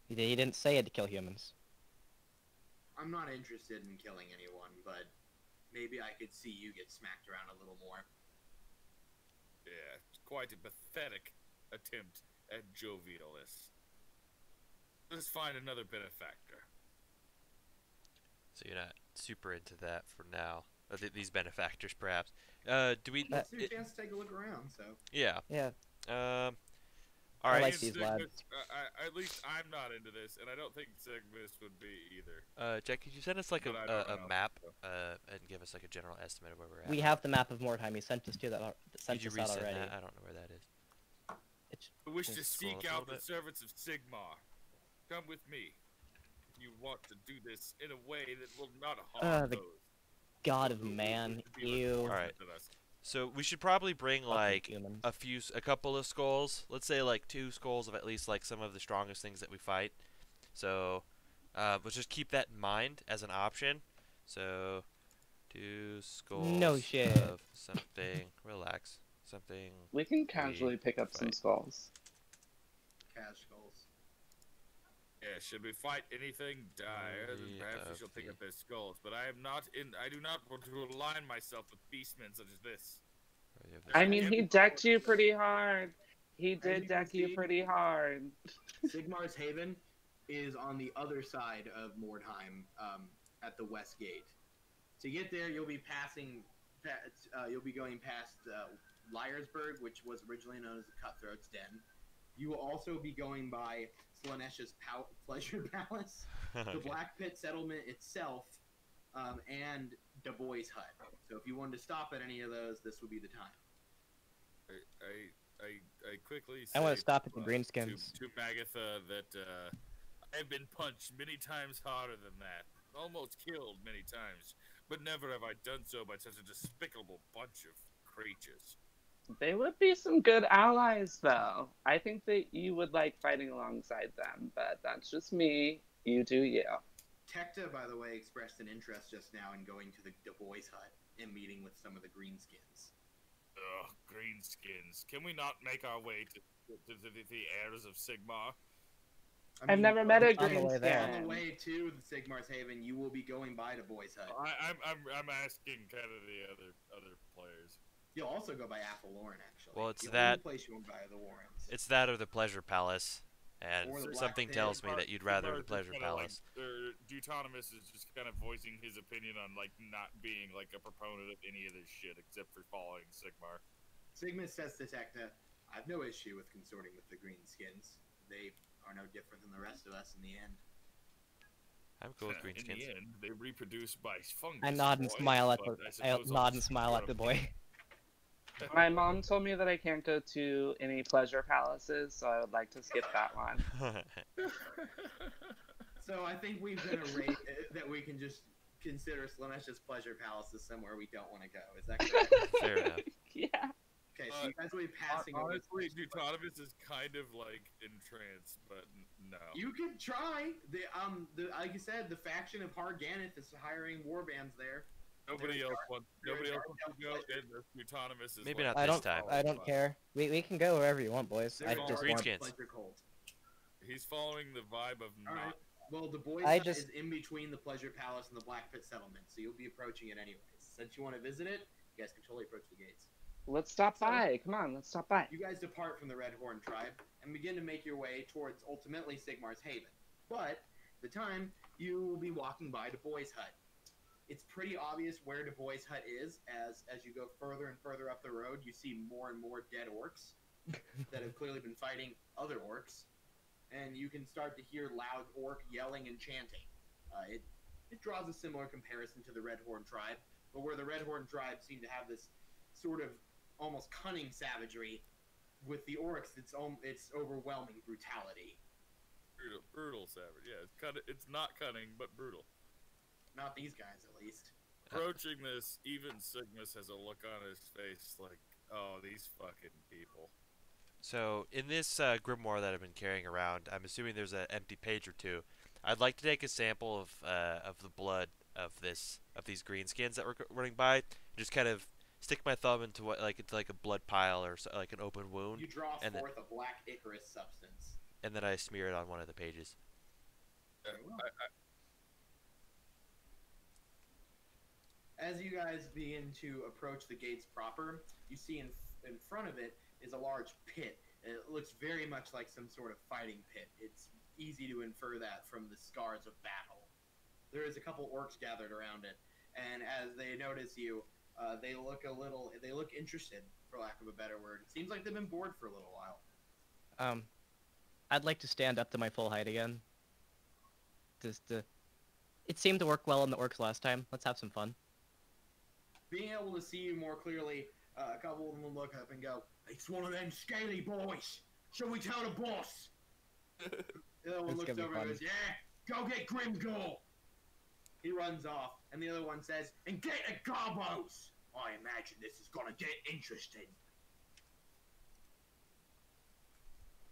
He didn't say it to kill humans. I'm not interested in killing anyone, but maybe I could see you get smacked around a little more. Yeah, it's quite a pathetic attempt at jovialness. Let's find another benefactor. So you're not super into that for now. These benefactors, perhaps. Do we? It's your chance to take a look around. So. Yeah. Yeah. All I right. like these lads. At least I'm not into this, and I don't think Sigmus would be either. Jack, could you send us like a map and give us like a general estimate of where we're at? We have the map of Mordheim. He sent us to that. Did you resend that? I don't know where that is. I wish to seek out the servants of Sigmar. Come with me. You want to do this in a way that will not harm those. God of man, you. Alright. So we should probably bring like a couple of skulls. Let's say like 2 skulls of at least like some of the strongest things that we fight. So we'll just keep that in mind as an option. So 2 skulls of something. Relax. Something. We can casually pick up some skulls. Cash skulls. Yeah, should we fight anything dire, then perhaps we shall pick up their skulls. But I do not want to align myself with beastmen such as this. I mean, he decked you pretty hard. He did deck you pretty hard. Sigmar's Haven is on the other side of Mordheim, at the west gate. To get there, you'll be passing. You'll be going past Liarsburg, which was originally known as the Cutthroat's Den. You will also be going by Slaanesha's Pleasure Palace, the Black Pit Settlement itself, and Du Bois Hut. So if you wanted to stop at any of those, this would be the time. I quickly say I want to stop at the Greenskins. to Magitha that I have been punched many times harder than that, almost killed many times, but never have I done so by such a despicable bunch of creatures. They would be some good allies, though. I think that you would like fighting alongside them, but that's just me. You do you. Tecta, by the way, expressed an interest just now in going to the Du Bois Hut and meeting with some of the Greenskins. Ugh, Greenskins. Can we not make our way to the heirs of Sigmar? I've never met a Greenskin. On the way to the Sigmar's Haven, you will be going by Du Bois Hut. I'm asking kind of the other players. You'll also go by Athelorn, actually. Well, it's the that. only place you won't by the Warrens. It's that or the Pleasure Palace, and something tells me that you'd rather the Pleasure Palace. Duetonemous is just kind of voicing his opinion on like not being like a proponent of any of this shit except for following Sigmar. Sigmus says to Tecta, "I have no issue with consorting with the Greenskins. They are no different than the rest of us in the end." I'm cool with Greenskins. In the end, they reproduce by fungus. I nod and smile at the boy. My mom told me that I can't go to any pleasure palaces, so I would like to skip that one. So I think we've been arranged that we can just consider Slaanesha's Pleasure Palace as somewhere we don't want to go. Is that correct? Fair enough. Yeah. Okay, so you guys will be passing over. Honestly, Duetonemous is kind of like entranced, but no. You could try. Like you said, the faction of Harganeth is hiring warbands there. Nobody else wants to go, and the Duetonemous is Maybe like, not this time. I don't care. We can go wherever you want, boys. I They're just Green want. skins. Pleasure cult. He's following the vibe of All not. right. Well, the boys' I hut just- is in between the Pleasure Palace and the Black Pit Settlement, so you'll be approaching it anyways. Since you want to visit it, you guys can totally approach the gates. Let's stop by. Come on, let's stop by. You guys depart from the Red Horn tribe and begin to make your way towards ultimately Sigmar's Haven. But the time you will be walking by Du Bois' hut. It's pretty obvious where Du Bois' hut is, as you go further and further up the road, you see more and more dead orcs that have clearly been fighting other orcs, and you can start to hear loud orc yelling and chanting. It draws a similar comparison to the Red Horn tribe, but where the Red Horn tribe seem to have this sort of almost cunning savagery, with the orcs, it's overwhelming brutality. Brutal savage. Yeah, it's not cunning, but brutal. Not these guys, at least. Approaching this, even Sigmus has a look on his face like, oh, these fucking people. So, in this grimoire that I've been carrying around, I'm assuming there's an empty page or two. I'd like to take a sample of the blood of these greenskins that we're running by, and just kind of stick my thumb into a blood pile or like an open wound, You draw and forth a black ichorous substance. and then I smear it on one of the pages. As you guys begin to approach the gates proper, you see in front of it is a large pit. It looks very much like some sort of fighting pit. It's easy to infer that from the scars of battle. There is a couple orcs gathered around it, and as they notice you, they look interested, for lack of a better word. It seems like they've been bored for a little while. I'd like to stand up to my full height again. It seemed to work well on the orcs last time. Let's have some fun. Being able to see you more clearly, a couple of them will look up and go, "It's one of them scaly boys. Shall we tell the boss?" The other one It's looks gonna be over and fun. goes, "Yeah, go get Grimgore." He runs off, and the other one says, "And get the Garbos." I imagine this is gonna get interesting.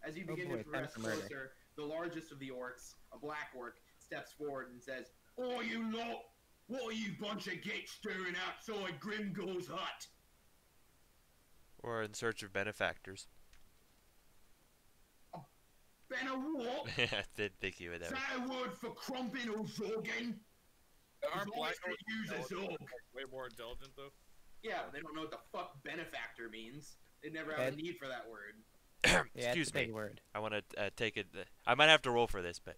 As you begin boy, to progress time for murder. closer, the largest of the orcs, a black orc, steps forward and says, "Oh, you lot! What are you bunch of gits doing outside Grimgore's hut?" Or in search of benefactors. "Been a what? I did think you would Is have. that a word for crumping or zogging?" Aren't black They use a orcs zog. way more intelligent though? Yeah, but they don't know what the fuck benefactor means. They never have a Ed? need for that word. Yeah, Excuse it's a big me. word. I want to take it. I might have to roll for this, but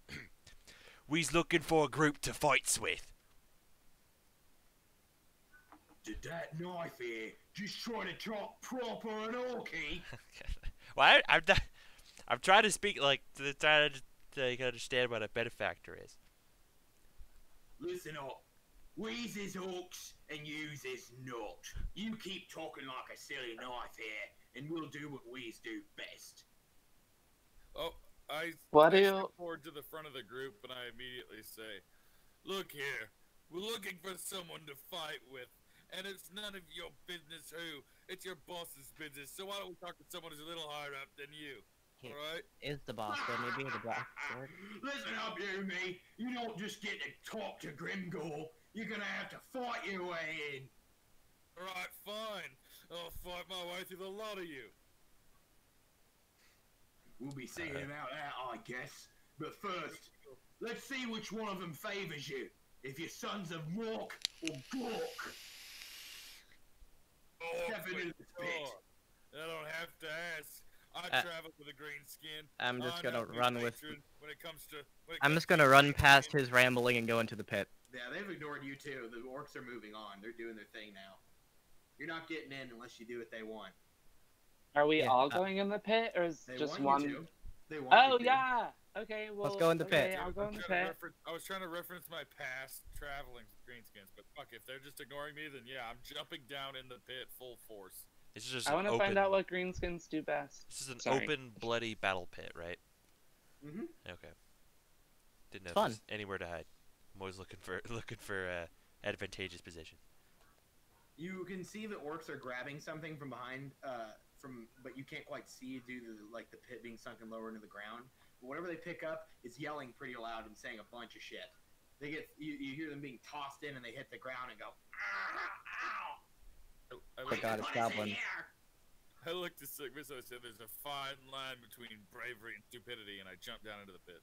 we's looking for a group to fight with. Did that knife here just try to talk proper and orky? Well, I'm trying to speak like to try to understand what a benefactor is. Listen up. We's is orcs and you's is not. You keep talking like a silly knife here, and we'll do what we's do best. Oh, I What I do step you- forward to the front of the group and I immediately say, "Look here, we're looking for someone to fight with, and it's none of your business who. It's your boss's business. So why don't we talk to someone who's a little higher up than you? He All right?" is the boss, though. Maybe the black orc. Listen up, you me. You don't just get to talk to Grimgore. You're gonna have to fight your way in. All right, fine. I'll fight my way through the lot of you. We'll be seeing about that, I guess. But first, let's see which one of them favors you. If you're sons of Mork or Gork. Oh, Step into my this pit. God. I don't have to ask. I travel with a green skin. I'm just I gonna know good run with. hatred when it comes to. I'm just gonna run past his rambling and go into the pit. Yeah, they've ignored you too. The orcs are moving on. They're doing their thing now. You're not getting in unless you do what they want. Are we Yeah, all going in the pit, or is They just want one? you to. They want Oh you to. yeah. Okay. Well, Let's go in the okay, pit. I'll go in the trying to pit. I was trying to reference my past traveling with greenskins, but fuck, if they're just ignoring me, then yeah, I'm jumping down in the pit full force. This is just I an want to open. find out what greenskins do best. This is an Sorry. open, bloody battle pit, right? Mm-hmm. Okay. Didn't know Fun. if there's anywhere to hide. I'm always looking for advantageous position. You can see the orcs are grabbing something from behind, but you can't quite see due to the pit being sunken lower into the ground. But whatever they pick up is yelling pretty loud and saying a bunch of shit. You hear them being tossed in, and they hit the ground and go, ow, ow. I got his goblin. I looked at Sigmus, so I said there's a fine line between bravery and stupidity, and I jumped down into the pit.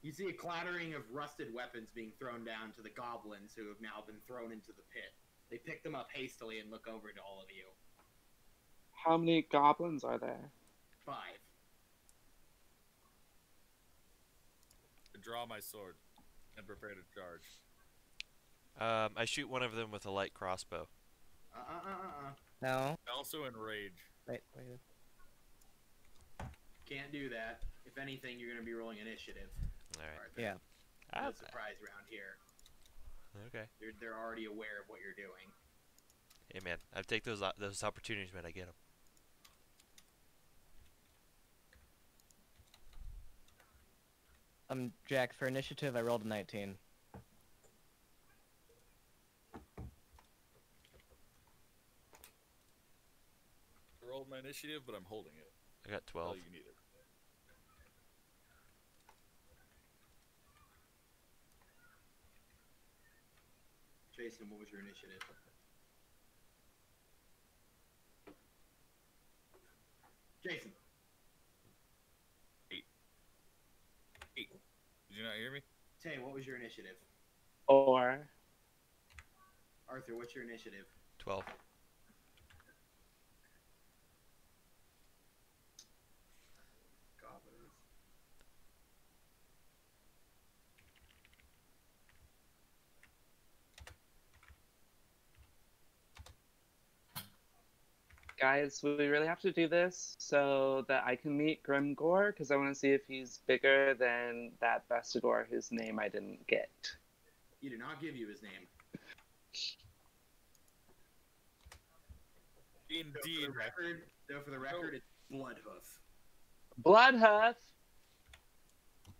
You see a clattering of rusted weapons being thrown down to the goblins who have now been thrown into the pit. They pick them up hastily and look over to all of you. How many goblins are there? 5. I draw my sword and prepare to charge. I shoot one of them with a light crossbow. No. Also in rage. Wait. Can't do that. If anything, you're going to be rolling initiative. Alright. Arthur. Yeah. No surprise round here. Okay. They're already aware of what you're doing. Hey man, I take those opportunities when I get them. Jack, for initiative, I rolled a 19. I rolled my initiative, but I'm holding it. I got 12. Oh, you need it. Jason, what was your initiative? Jason. 8. Did you not hear me? Tay, what was your initiative? 4. Arthur, what's your initiative? 12. Goblins. Guys, we really have to do this so that I can meet Grimgore, because I want to see if he's bigger than that Bestigor whose name I didn't get. He did not give you his name. Indeed. For the record, it's Bloodhoof. Bloodhoof!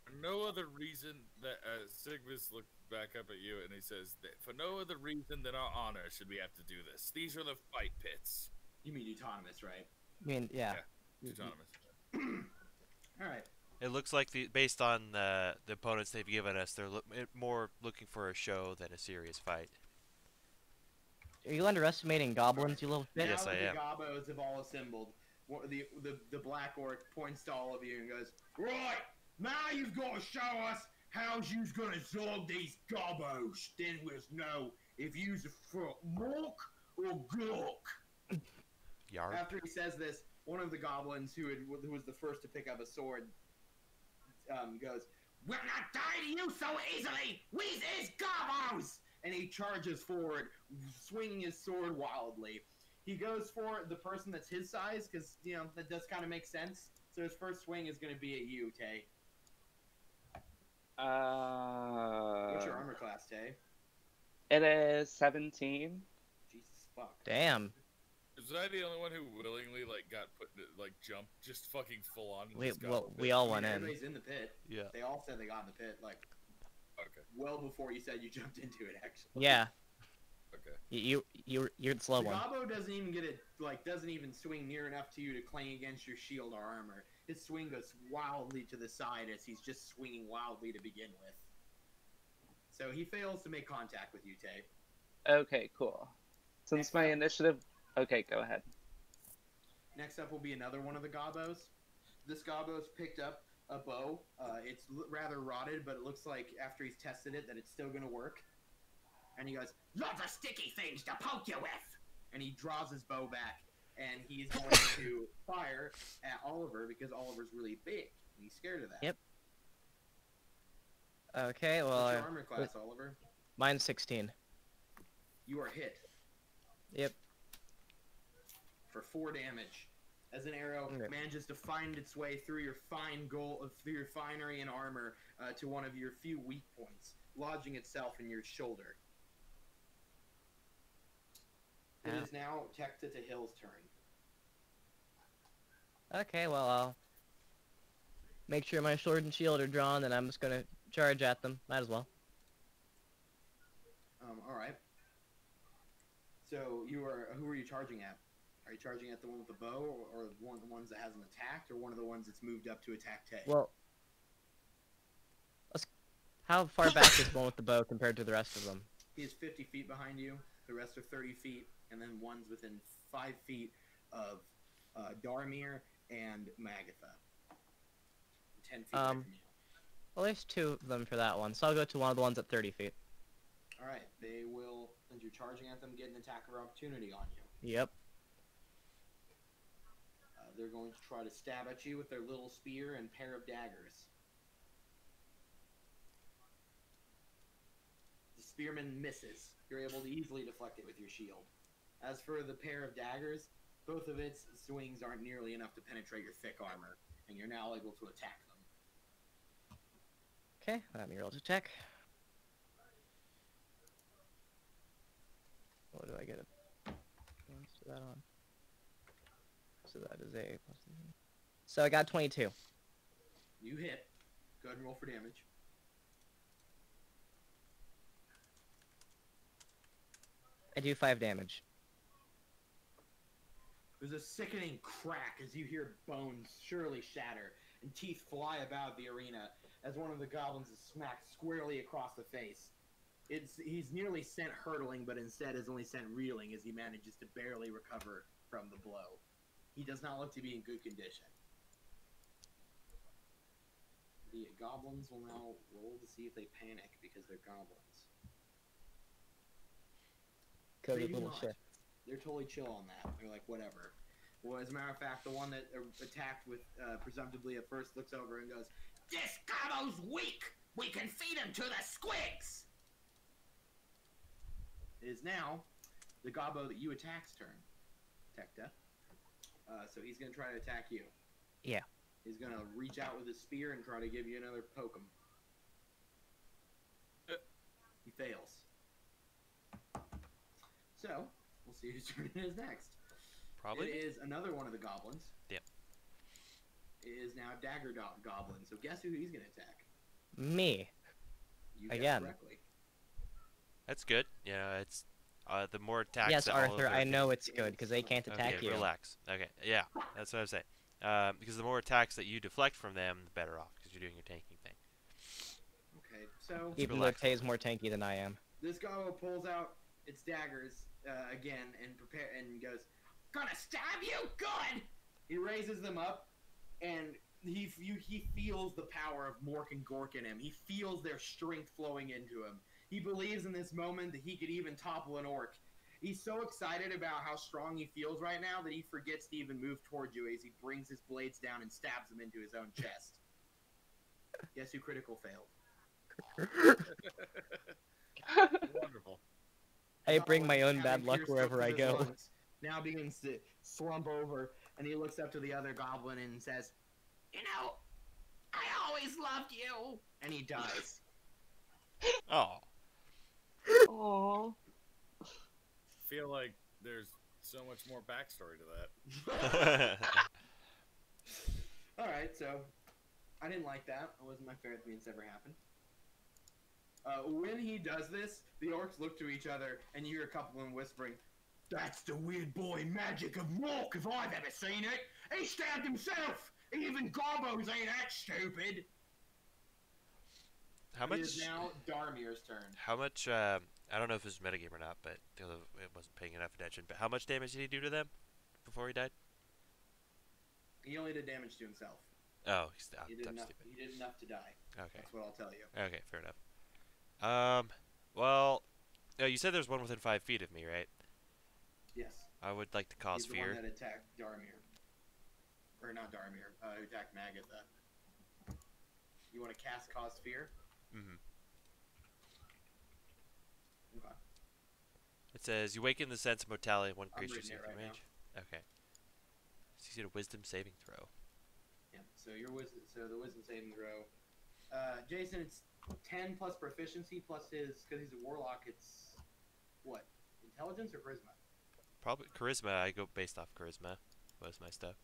For no other reason that Sigmus looked back up at you and he says, that for no other reason than our honor should we have to do this. These are the fight pits. You mean Duetonemous, right? I mean, yeah. Duetonemous. Alright. It looks like based on the opponents they've given us, they're more looking for a show than a serious fight. Are you underestimating goblins, you little shit? Yes, now I that am. The Garbos have all assembled. The Black Orc points to all of you and goes, right, now you've got to show us how you's going to absorb these Garbos. Then we'll know if you's for Mork or Gork. Yarp. After he says this, one of the goblins who was the first to pick up a sword goes, we'll not die to you so easily! We's is Garbos! And he charges forward, swinging his sword wildly. He goes for the person that's his size, because, that does kind of make sense. So his first swing is going to be at you, Tay. What's your armor class, Tay? It is 17. Jesus fuck. Damn. Was I the only one who willingly got jumped just fucking full on? And We, just got well, in the we pit? all went in. Everybody's in the pit. Yeah. They all said they got in the pit, Okay. well before you said you jumped into it, actually. Yeah. Okay. You're the slow The one. Gobbo doesn't even get it, doesn't even swing near enough to you to clang against your shield or armor. His swing goes wildly to the side as he's just swinging wildly to begin with. So he fails to make contact with you, Tay. Okay, cool. Since my initiative... Okay, go ahead. Next up will be another one of the Gobbos. This Gobbo's picked up a bow. It's rather rotted, but it looks like after he's tested it that it's still going to work. And he goes, lots of sticky things to poke you with! And he draws his bow back, and he's going to fire at Oliver because Oliver's really big, and he's scared of that. Yep. Okay, well... What's your armor class, Oliver? Mine's 16. You are hit. Yep. For 4 damage. As an arrow Okay. manages to find its way through your through your finery and armor to one of your few weak points, lodging itself in your shoulder. It is now Tecta Tihil's turn. Okay, well, I'll make sure my sword and shield are drawn, and I'm just gonna charge at them. Might as well. Alright. So, who are you charging at? Are you charging at the one with the bow, or one of the ones that hasn't attacked, or one of the ones that's moved up to attack Tay? Well, How far back is one with the bow compared to the rest of them? He is 50 feet behind you. The rest are 30 feet, and then one's within 5 feet of Dharmir and Magitha. 10 feet away from you. Well, there's 2 of them for that one, so I'll go to one of the ones at 30 feet. All right, they will, since you're charging at them, get an attack of opportunity on you. Yep. They're going to try to stab at you with their little spear and pair of daggers. The spearman misses. You're able to easily deflect it with your shield. As for the pair of daggers, both of its swings aren't nearly enough to penetrate your thick armor, and you're now able to attack them. Okay, let me roll to attack. What do I get? Let's do that on. So that is a plus. So I got 22. You hit. Go ahead and roll for damage. I do 5 damage. There's a sickening crack as you hear bones surely shatter and teeth fly about the arena as one of the goblins is smacked squarely across the face. He's nearly sent hurtling, but instead is only sent reeling as he manages to barely recover from the blow. He does not look to be in good condition. The goblins will now roll to see if they panic because they're goblins. Code They of do little not. shit. They're totally chill on that. They're like, whatever. Well, as a matter of fact, the one that attacked with presumptively at first looks over and goes, "This Garbo's weak! We can feed him to the squigs!" It is now the Garbo that you attack's turn, Tecta. So he's going to try to attack you. Yeah. He's going to reach out with his spear and try to give you another poke him. He fails. So, we'll see whose turn it is next. Probably. It is another one of the goblins. Yep. It is now Dagger Goblin. So guess who he's going to attack? Me. You guessed Again. correctly. That's good. Yeah, it's the more attacks. Yes, that all of Arthur, them I get- know it's good because they can't attack Okay, you. relax. Okay, yeah, that's what I was saying. Because the more attacks that you deflect from them, the better off, because you're doing your tanking thing. Okay, so Even though relax. Tay's more tanky than I am. this Gobbo pulls out its daggers again and goes, "Gonna stab you? Good!" He raises them up, and he feels the power of Mork and Gork in him. He feels their strength flowing into him. He believes in this moment that he could even topple an orc. He's so excited about how strong he feels right now that he forgets to even move towards you as he brings his blades down and stabs them into his own chest. Guess who critical failed? Wonderful. I bring my own Having bad luck pierced wherever up I to his go. lungs, now begins to slump over, and he looks up to the other goblin and says, "You know, I always loved you." And he dies. Oh. Aww. Feel like there's so much more backstory to that. All right, so I didn't like that. It wasn't my favorite thing that's ever happened. When he does this, the orcs look to each other, and you hear a couple of them whispering, "That's the weird boy magic of Mork if I've ever seen it. He stabbed himself. Even Garbos ain't that stupid." How It much? is now Dharmir's turn. How much? I don't know if this is metagame or not, but it wasn't paying enough attention. But how much damage did he do to them before he died? He only did damage to himself. Oh, He did I'm enough. stupid. He did enough to die. Okay. That's what I'll tell you. Okay, fair enough. Well, you said there's one within 5 feet of me, right? Yes. I would like to cause He's the fear. one that attacked Dharmir. Or not Dharmir, who attacked Magitha. You want to cast Cause Fear? Mm-hmm. Okay. It says you waken the sense of mortality of one I'm creature reading seen it from right range. Okay. Succeed a wisdom saving throw. Yeah. So your wisdom. So the wisdom saving throw. Jason, it's 10 plus proficiency plus his, because he's a warlock. It's what? Intelligence or charisma? Probably charisma. I go based off charisma. Most of my stuff.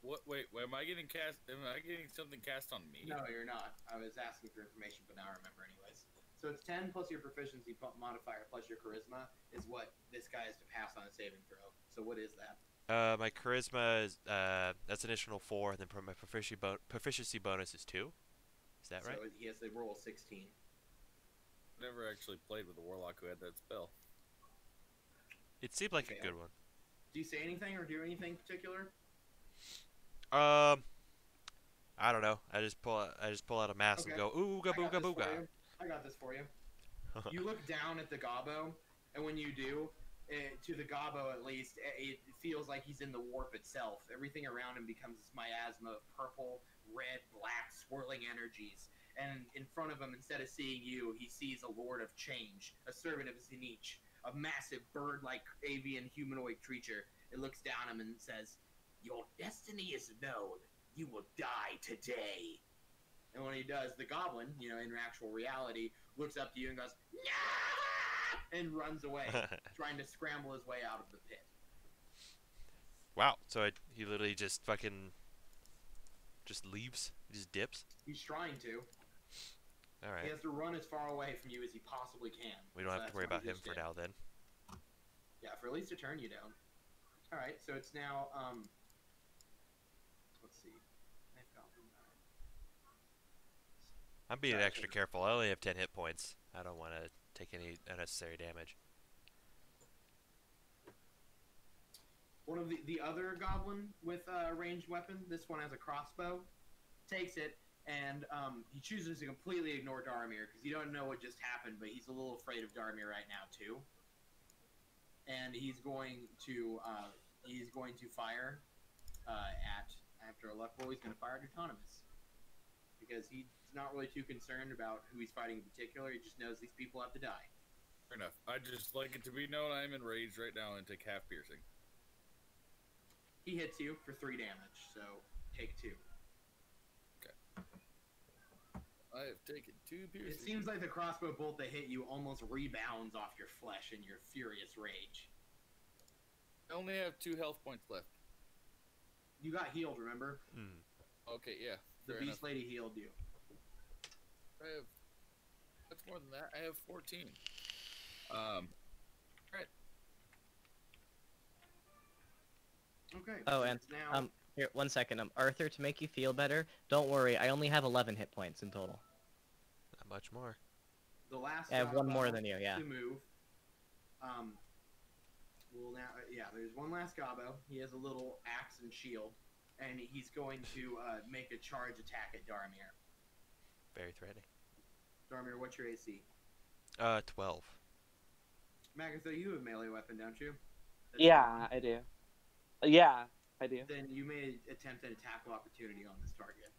What? Wait, am I getting cast? Am I getting something cast on me? No, you're not. I was asking for information, but now I remember anyways. So it's 10 plus your proficiency modifier plus your charisma is what this guy has to pass on a saving throw. So what is that? My charisma is that's an additional 4, and then my proficiency bonus is 2. Is that right? So he has to roll a 16. Never actually played with a warlock who had that spell. It seemed like Okay, a good one. Do you say anything or do anything particular? I don't know. I just pull out a mask and Okay. go ooga booga booga. I got this for you. You look down at the gobbo, and when you do, to the gobbo at least, it feels like he's in the warp itself. Everything around him becomes this miasma of purple, red, black, swirling energies. And in front of him, instead of seeing you, he sees a lord of change, a servant of Zinich, a massive bird-like avian humanoid creature. It looks down at him and says, "Your destiny is known. You will die today." And when he does, the goblin, in actual reality, looks up to you and goes, "Nah!" and runs away, trying to scramble his way out of the pit. Wow. So he literally just leaves? He just dips? He's trying to. All right. He has to run as far away from you as he possibly can. We don't have to worry about him for now, then. Yeah, for at least a turn you don't. All right, so it's now, let's see. I'm being extra careful. I only have 10 hit points. I don't want to take any unnecessary damage. One of the other goblin with a ranged weapon, this one has a crossbow, takes it, and he chooses to completely ignore Dharmir because you don't know what just happened, but he's a little afraid of Dharmir right now too. And he's going to fire after a luck roll. He's going to fire at Duetonemous because he's not really too concerned about who he's fighting in particular. He just knows these people have to die. Fair enough. I'd just like it to be known I'm enraged right now and take half piercing. He hits you for 3 damage, so take 2. Okay. I have taken 2 piercing. It seems like the crossbow bolt that hit you almost rebounds off your flesh in your furious rage. I only have 2 health points left. You got healed, remember? Okay, yeah. The Fair beast enough. lady healed you. I have... That's more than that. I have 14. Alright. Okay. Oh, so and it's now... here, 1 second. Arthur, to make you feel better, don't worry. I only have 11 hit points in total. Not much more. the last I have one more Gobbo than you, yeah. to move. Well, now, there's one last Gobbo. He has a little axe and shield, and he's going to make a charge attack at Dharmir. Very threatening. Dharmir, what's your AC? 12. Magitha, you have a melee weapon, don't you? Yeah, I do. Yeah, I do. Then you may attempt an attack of opportunity on this target.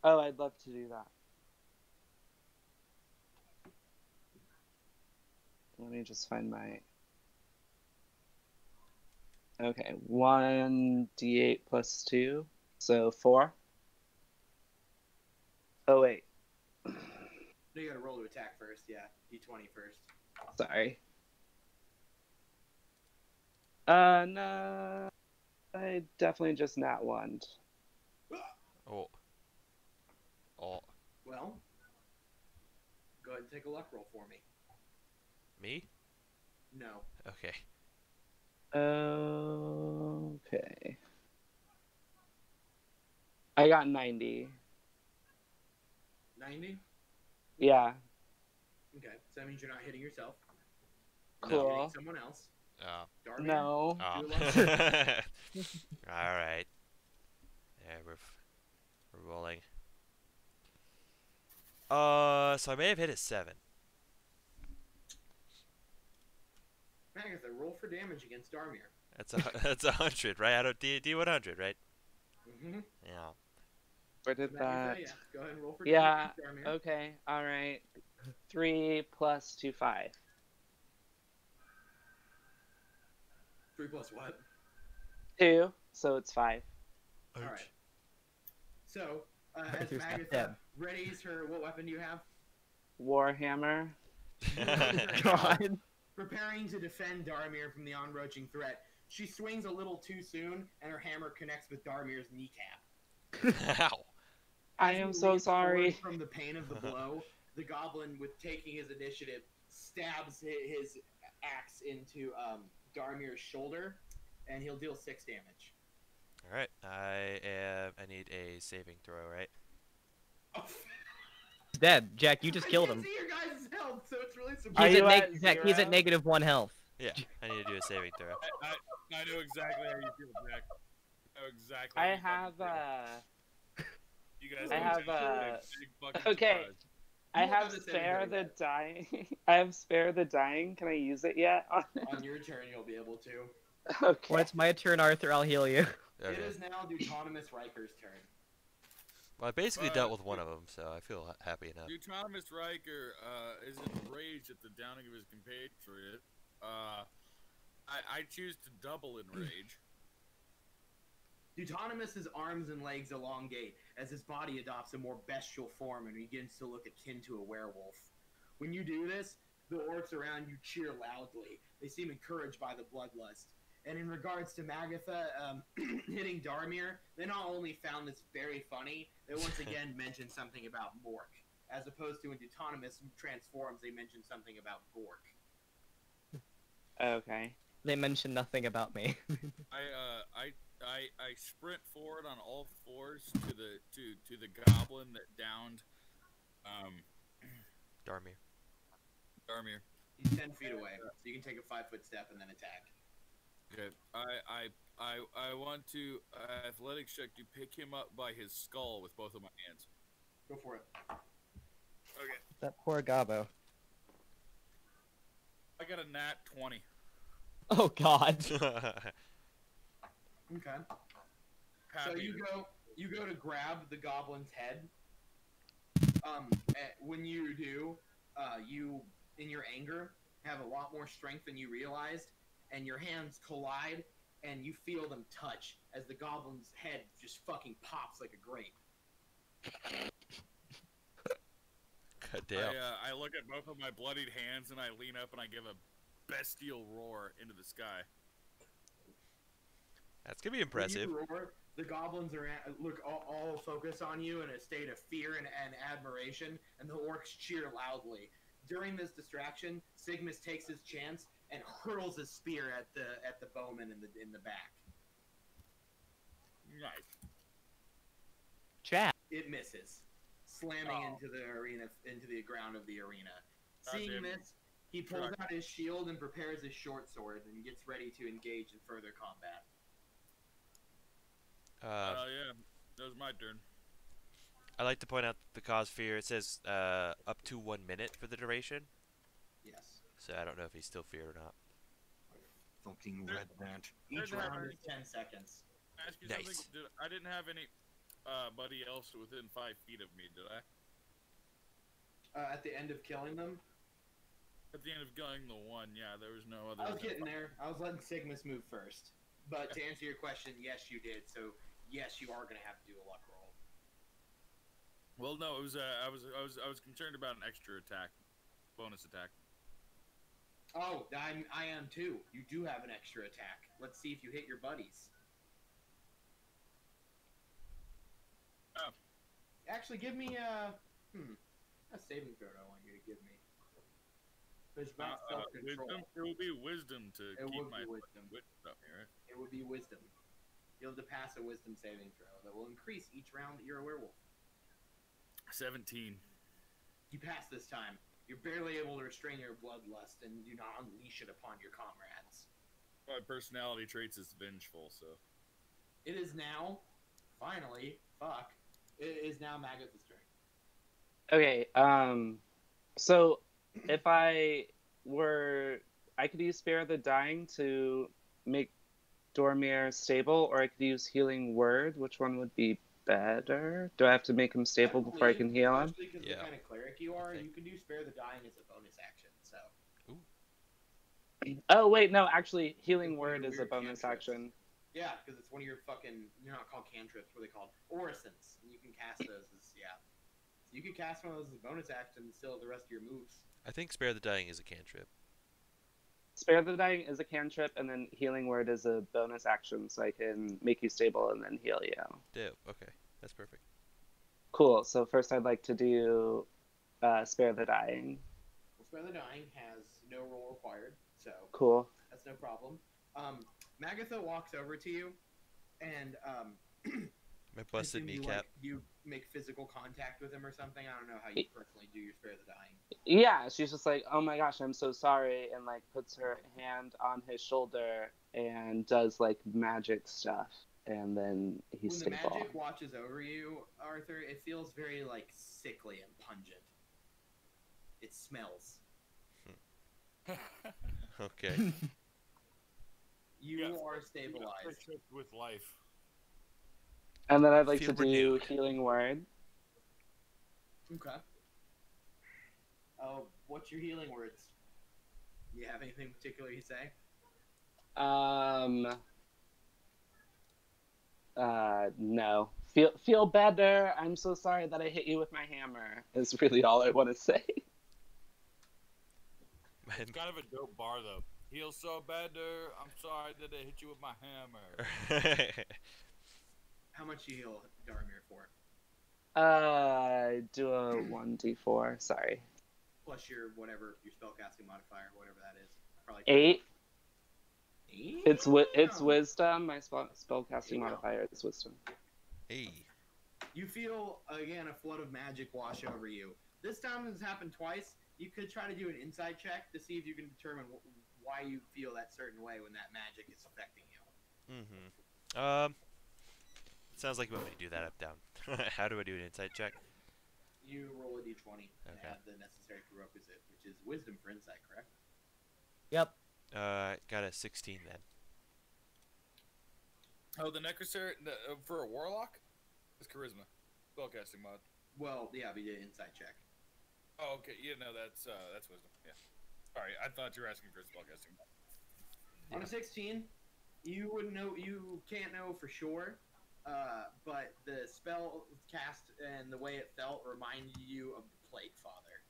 Oh, I'd love to do that. Let me just find my... Okay, 1d8 plus 2, so 4. Oh, wait. No, you gotta roll to attack first, yeah. D20 first. Sorry. No. I definitely just nat 1. Oh. Oh. Well, go ahead and take a luck roll for me. Me? No. Okay. Okay. I got 90. 90? Yeah. Okay, so that means you're not hitting yourself. Cool. You're hitting someone else. Oh. Dharmir? No. Oh. Do a luck All right. Yeah, we're rolling. So I may have hit a 7. Magitha, roll for damage against Dharmir. That's 100, right? Out of D 100, right? Mm-hmm. Yeah. Where did that? Yeah, go ahead and roll for Yeah. damage against Dharmir. Okay. All right. 3 plus 2, 5. 3 plus what? 2, so it's 5. All right. So, as Who's not Magitha dead? readies her, what weapon do you have? Warhammer. God. Preparing to defend Dharmir from the onroaching threat, she swings a little too soon, and her hammer connects with Dharmir's kneecap. Ow. I As am he so leans sorry. forward from the pain of the blow, the goblin, with taking his initiative, stabs his axe into Dharmir's shoulder, and he'll deal 6 damage. All right. I need a saving throw, right? Oh. Dead. Jack, you just killed I him. can't see your guys' health, so it's Are you at He's at zero? -1 health. Yeah, I need to do a saving throw. I know exactly how you feel, Jack. I know exactly. I how you have fucking feel. You guys I don't have tend to get a big fucking okay. surprise. I You have have the spare saving throw the yet. dying. I have spare the dying. Can I use it yet? On your turn, you'll be able to. Okay. When it's my turn, Arthur, I'll heal you. Okay. It is now Duetonemous Riker's turn. Well, I basically dealt with one of them, so I feel happy enough. Duetonemous Riker is enraged at the downing of his compatriot. I choose to double enrage. Duetonemous's arms and legs elongate as his body adopts a more bestial form and begins to look akin to a werewolf. When you do this, the orcs around you cheer loudly. They seem encouraged by the bloodlust. And in regards to Magitha hitting Dharmir, they not only found this very funny, they once again mentioned something about Mork. As opposed to when Duetonemous transforms, they mention something about Bork. Okay. They mentioned nothing about me. I sprint forward on all fours to the goblin that downed Dharmir. He's 10 feet away, so you can take a 5-foot step and then attack. Okay. I want to athletics check to pick him up by his skull with both of my hands. Go for it. Okay. That poor Gabo. I got a nat 20. Oh God. Okay. So Happy you go to grab the goblin's head. When you do, you in your anger have a lot more strength than you realized, and your hands collide, and you feel them touch as the goblin's head just fucking pops like a grape. God damn. I look at both of my bloodied hands and I lean up and I give a bestial roar into the sky. That's gonna be impressive. When you roar, the goblins are all focus on you in a state of fear and admiration, and the orcs cheer loudly. During this distraction, Sigmus takes his chance and hurls his spear at the bowman in the back. Nice. Chat. It misses, slamming into the arena, into the ground of the arena. Seeing this, he pulls out his shield and prepares his short sword and gets ready to engage in further combat. Yeah, that was my turn. I'd like to point out the cause fear. It says up to 1 minute for the duration, Yes. so I don't know if he's still feared or not. Fucking red bat. Each There's round that. is 10 seconds. Ask you Nice. something. I didn't have any buddy else within 5 feet of me, did I? At the end of killing them, At the end of killing the one, yeah, there was no other. I was getting there. I was letting Sigmus move first. But to answer your question, yes, you did. So yes, you are going to have to do a luck roll. Well, no, it was. I was concerned about an extra attack, bonus attack. Oh, I am too. You do have an extra attack. Let's see if you hit your buddies. Oh. Actually, give me a saving throw. I want you to give me. There's about self-control. Wisdom. It will be wisdom to It keep would my be wisdom. wit up here. Right? It would be wisdom. You'll have to pass a wisdom saving throw that will increase each round that you're a werewolf. 17. You pass this time. You're barely able to restrain your bloodlust and do not unleash it upon your comrades. My personality traits is vengeful, so. It is now, finally, it is now Magitha's turn. Okay. So if I could use Spare the Dying to make Dharmir stable, or I could use Healing Word. Which one would be better? Do I have to make him stable before I can heal him? Especially because Yeah. the kind of cleric you are, you can do Spare the Dying as a bonus action. So. Oh wait, no. Actually, Healing It's one of Word your is a weird bonus cantrips. action. Yeah, because it's one of your fucking. They're not called cantrips. What are they called? Orisons. And you can cast those as So you can cast one of those as a bonus action and still have the rest of your moves. I think Spare the Dying is a cantrip. Spare the Dying is a cantrip, and then Healing Word is a bonus action, so I can make you stable and then heal you. Dope. Okay, that's perfect. Cool. So first, I'd like to do Spare the Dying. Well, Spare the Dying has no roll required, so Cool. that's no problem. Magitha walks over to you, and My busted kneecap. You make physical contact with him or something. I don't know how you personally do your spare the dying. Yeah, she's just like, oh my gosh, I'm so sorry, and like puts her hand on his shoulder and does like magic stuff, and then he's When stable. the magic watches over you, Arthur, it feels very like sickly and pungent. It smells. Okay. You are stabilized. With life. And then I'd like Feel to renewed. do healing word. Okay. Oh, what's your healing words? You have anything particular you say? No. Feel better. I'm so sorry that I hit you with my hammer. Is really all I want to say. It's kind of a dope bar though. Heal so better. I'm sorry that I hit you with my hammer. How much you heal Dharmir for? Do a 1d4. Sorry. Plus your whatever, your spellcasting modifier, whatever that is. Probably 8. 8? It's wisdom. My spellcasting modifier is wisdom. Hey. You feel again a flood of magic wash over you. This time it's happened twice. You could try to do an insight check to see if you can determine why you feel that certain way when that magic is affecting you. Sounds like you want me to do that up down. How do I do an insight check? You roll a d20 and Okay. add the necessary prerequisite, which is wisdom for insight, correct? Yep. Got a 16 then. Oh, the necromancer for a warlock is charisma, spellcasting mod. Well, yeah, we did an insight check. Oh, okay. Yeah, no, that's wisdom. Yeah. Sorry, I thought you were asking for a spellcasting mod. On a 16, you wouldn't know. You can't know for sure, but the spell cast and the way it felt reminded you of the Plague Father,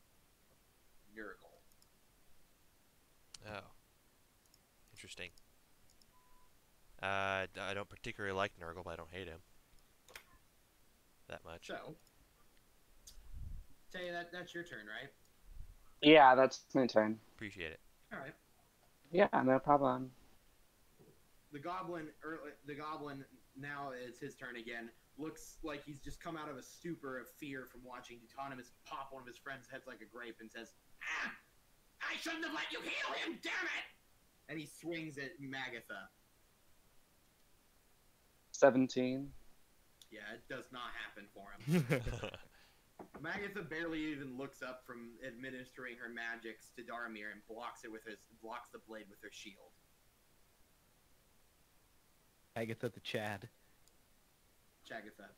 Nurgle. Oh. Interesting. I don't particularly like Nurgle, but I don't hate him that much. So, say that's your turn, right? Yeah, that's my turn. Appreciate it. All right. Yeah, no problem. The goblin now it's his turn again. Looks like he's just come out of a stupor of fear from watching Duetonemous pop one of his friends' heads like a grape and says, "Ah! I shouldn't have let you heal him, damn it!" And he swings at Magitha. 17. Yeah, it does not happen for him. Magitha barely even looks up from administering her magics to Dharmir and blocks the blade with her shield. Agatha the Chad. Chagatha.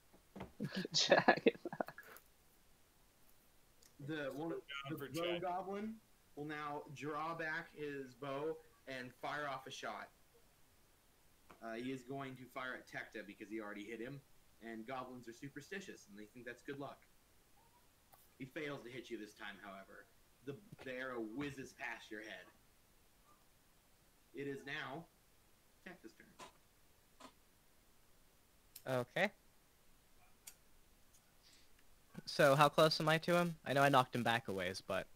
Jack. The bow goblin will now draw back his bow and fire off a shot. He is going to fire at Tecta because he already hit him, and goblins are superstitious and they think that's good luck. He fails to hit you this time, however. The arrow whizzes past your head. It is now Tecta's turn. Okay. So how close am I to him? I know I knocked him back a ways, but...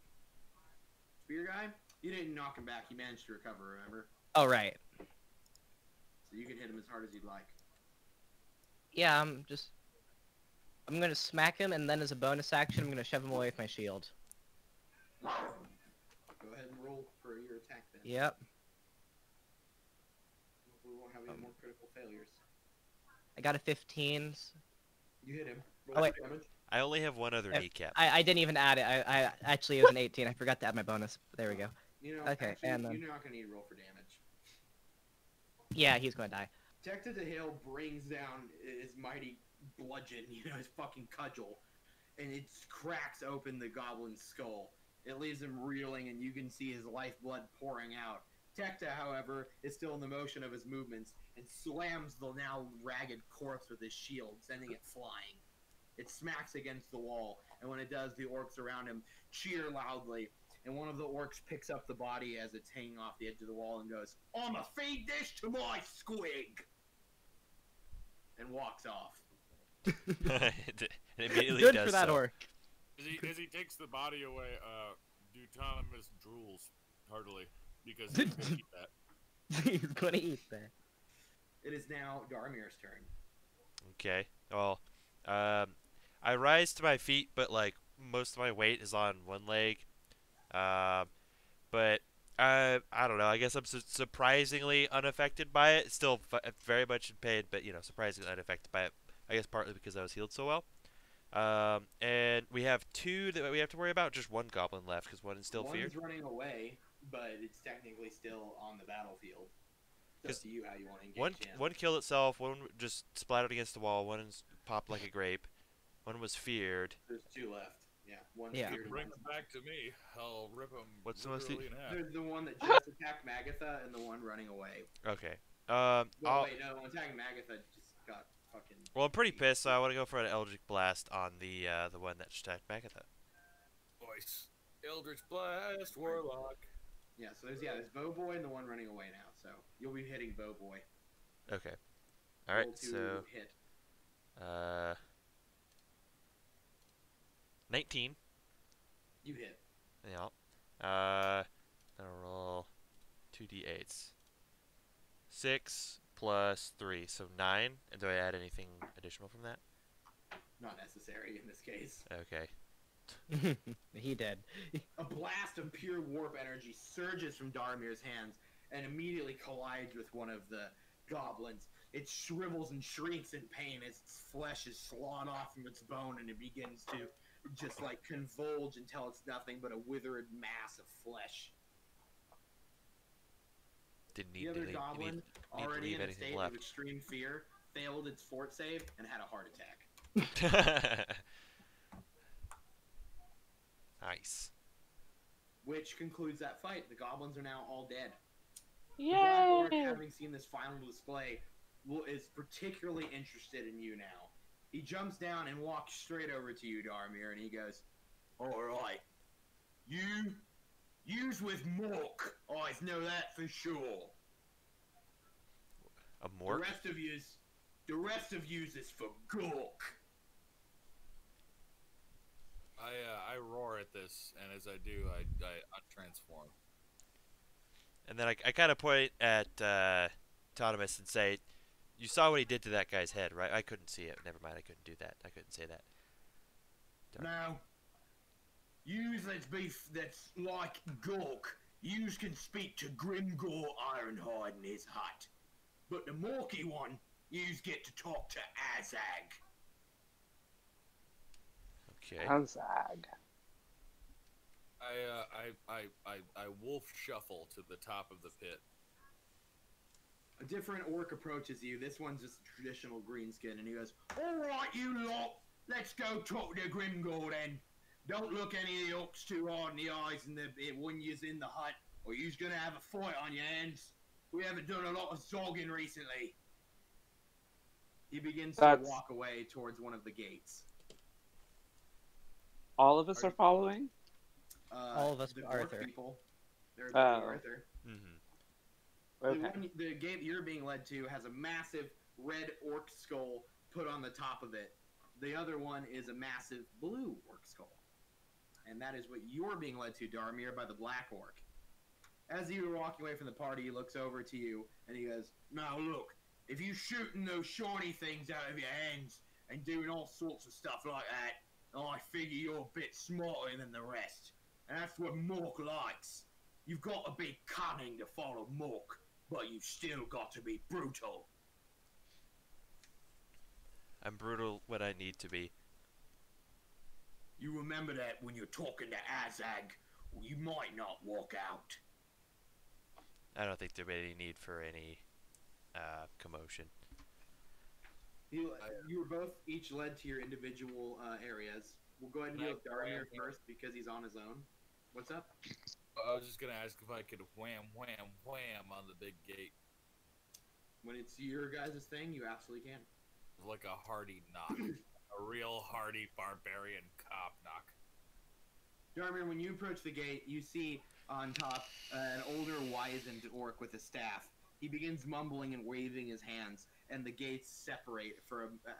Spear guy, you didn't knock him back. You managed to recover, remember? Oh, right. So you can hit him as hard as you'd like. Yeah, I'm gonna smack him, and then as a bonus action, I'm gonna shove him away with my shield. Go ahead and roll for your attack then. Yep. We won't have any more critical failures. I got a 15. You hit him. Roll Oh, wait. for damage. I only have one other kneecap. I didn't even add it. I actually, it was an 18. I forgot to add my bonus. There we go. You know, Okay, actually, and then... you're not going to need to roll for damage. Yeah, he's gonna die. Tecta Tihil brings down his mighty bludgeon, his fucking cudgel, and it cracks open the goblin's skull. It leaves him reeling, and you can see his lifeblood pouring out. Tecta, however, is still in the motion of his movements and slams the now ragged corpse with his shield, sending it flying. It smacks against the wall, and when it does, the orcs around him cheer loudly, and one of the orcs picks up the body as it's hanging off the edge of the wall and goes, "I'ma feed this to my squig!" and walks off. It immediately Good does for that so. orc. As he takes the body away, Duetonemous drools heartily because he's gonna eat that. He's gonna eat that. It is now Dharmir's turn. Okay. Well, I rise to my feet, but like most of my weight is on one leg. Um, but I don't know. I guess I'm surprisingly unaffected by it. Still very much in pain, but surprisingly unaffected by it. I guess partly because I was healed so well. And we have two that we have to worry about. Just one goblin left because one is still feared. One's running away, but it's technically still on the battlefield. It's up to you how you want to engage him. One killed itself. One just splattered against the wall. One popped like a grape. One was feared. There's two left. Yeah, one's Yeah. feared. Bring them back to me. I'll rip them. What's the most in half. There's the one that just attacked Magitha and the one running away. Okay. Well, wait, no, attacking Magitha just got fucking. Well, I'm pretty pissed, so I want to go for an Eldritch Blast on the one that just attacked Magitha. Voice. Eldritch Blast, Warlock. Yeah, so there's Bow Boy and the one running away now. So you'll be hitting Bow Boy. Okay. All right. Roll to So hit. 19. You hit. Yeah. I'll roll 2d8s. 6 plus 3, so 9. And do I add anything additional from that? Not necessary in this case. Okay. He did. A blast of pure warp energy surges from Dharmir's hands and immediately collides with one of the goblins. It shrivels and shrieks in pain as its flesh is sawn off from its bone, and it begins to just like convulge until it's nothing but a withered mass of flesh. Didn't The need other to goblin, need to already leave in a anything state left. of extreme fear, failed its fort save and had a heart attack. Nice. Which concludes that fight. The goblins are now all dead. The Black Orc, Yay! having seen this final display, is particularly interested in you now. He jumps down and walks straight over to you, Dharmir, and he goes, "Alright. You's with Mork. I know that for sure. A mork? The rest of yous is for Gork." I roar at this, and as I do, I transform. And then I kind of point at Duetonemous and say, "You saw what he did to that guy's head, right?" I couldn't see it. Never mind, I couldn't do that. I couldn't say that. Now, yous that's like Gork, yous can speak to Grimgor Ironhide in his hut. But the Morky one, yous get to talk to Azag. Okay. Azag. I wolf shuffle to the top of the pit. A different orc approaches you. This one's just a traditional greenskin, and he goes, Alright, you lot, let's go talk to Grimgor then. Don't look any of the orcs too hard in the eyes when you's in the hut, or you's gonna have a fight on your hands. We haven't done a lot of zogging recently. he begins to That's- walk away towards one of the gates. All of us are following? All of us the but orc Arthur. people. They're Oh. Arthur. Mm-hmm. Okay. The gate you're being led to has a massive red orc skull put on the top of it. The other one is a massive blue orc skull. And that is what you're being led to, Dharmir, by the black orc. As you were walking away from the party, he looks over to you and he goes, Now look, if you shooting those shiny things out of your hands and doing all sorts of stuff like that, I figure you're a bit smarter than the rest. And that's what Mork likes. You've got to be cunning to follow Mork, but you've still got to be brutal. I'm brutal when I need to be. You remember that when you're talking to Azag, or you might not walk out. I don't think there'd be any need for any commotion. you were both each led to your individual areas. We'll go ahead and deal with Dharmir first because he's on his own. What's up? I was just gonna ask if I could wham, wham, wham on the big gate, When it's your guys' thing, you absolutely can. like a hearty knock, a real hearty barbarian cop knock. Dharmir, when you approach the gate, you see on top an older, wizened orc with a staff. He begins mumbling and waving his hands, and the gates separate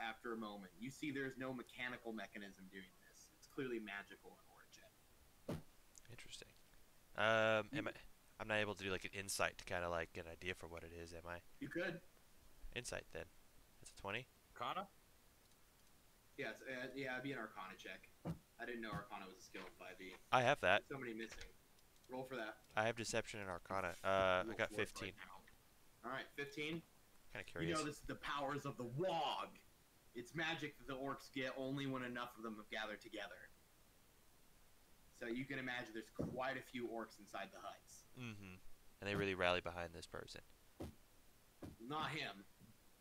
after a moment. You see there's no mechanical mechanism doing this. It's clearly magical in origin. Interesting. I'm not able to do like an insight to kind of like get an idea for what it is, am I? You could. Insight then. That's a 20. Kana? Yeah, yeah, it'd be an Arcana check. I didn't know Arcana was a skill in 5e. I have that. There's so many missing. Roll for that. I have Deception and Arcana. I Roll got for it 15. right now. All right, 15. Kind of You curious. know this is the powers of the Wog. It's magic that the orcs get only when enough of them have gathered together. So you can imagine there's quite a few orcs inside the huts. Mm-hmm. And they really rally behind this person. Not him.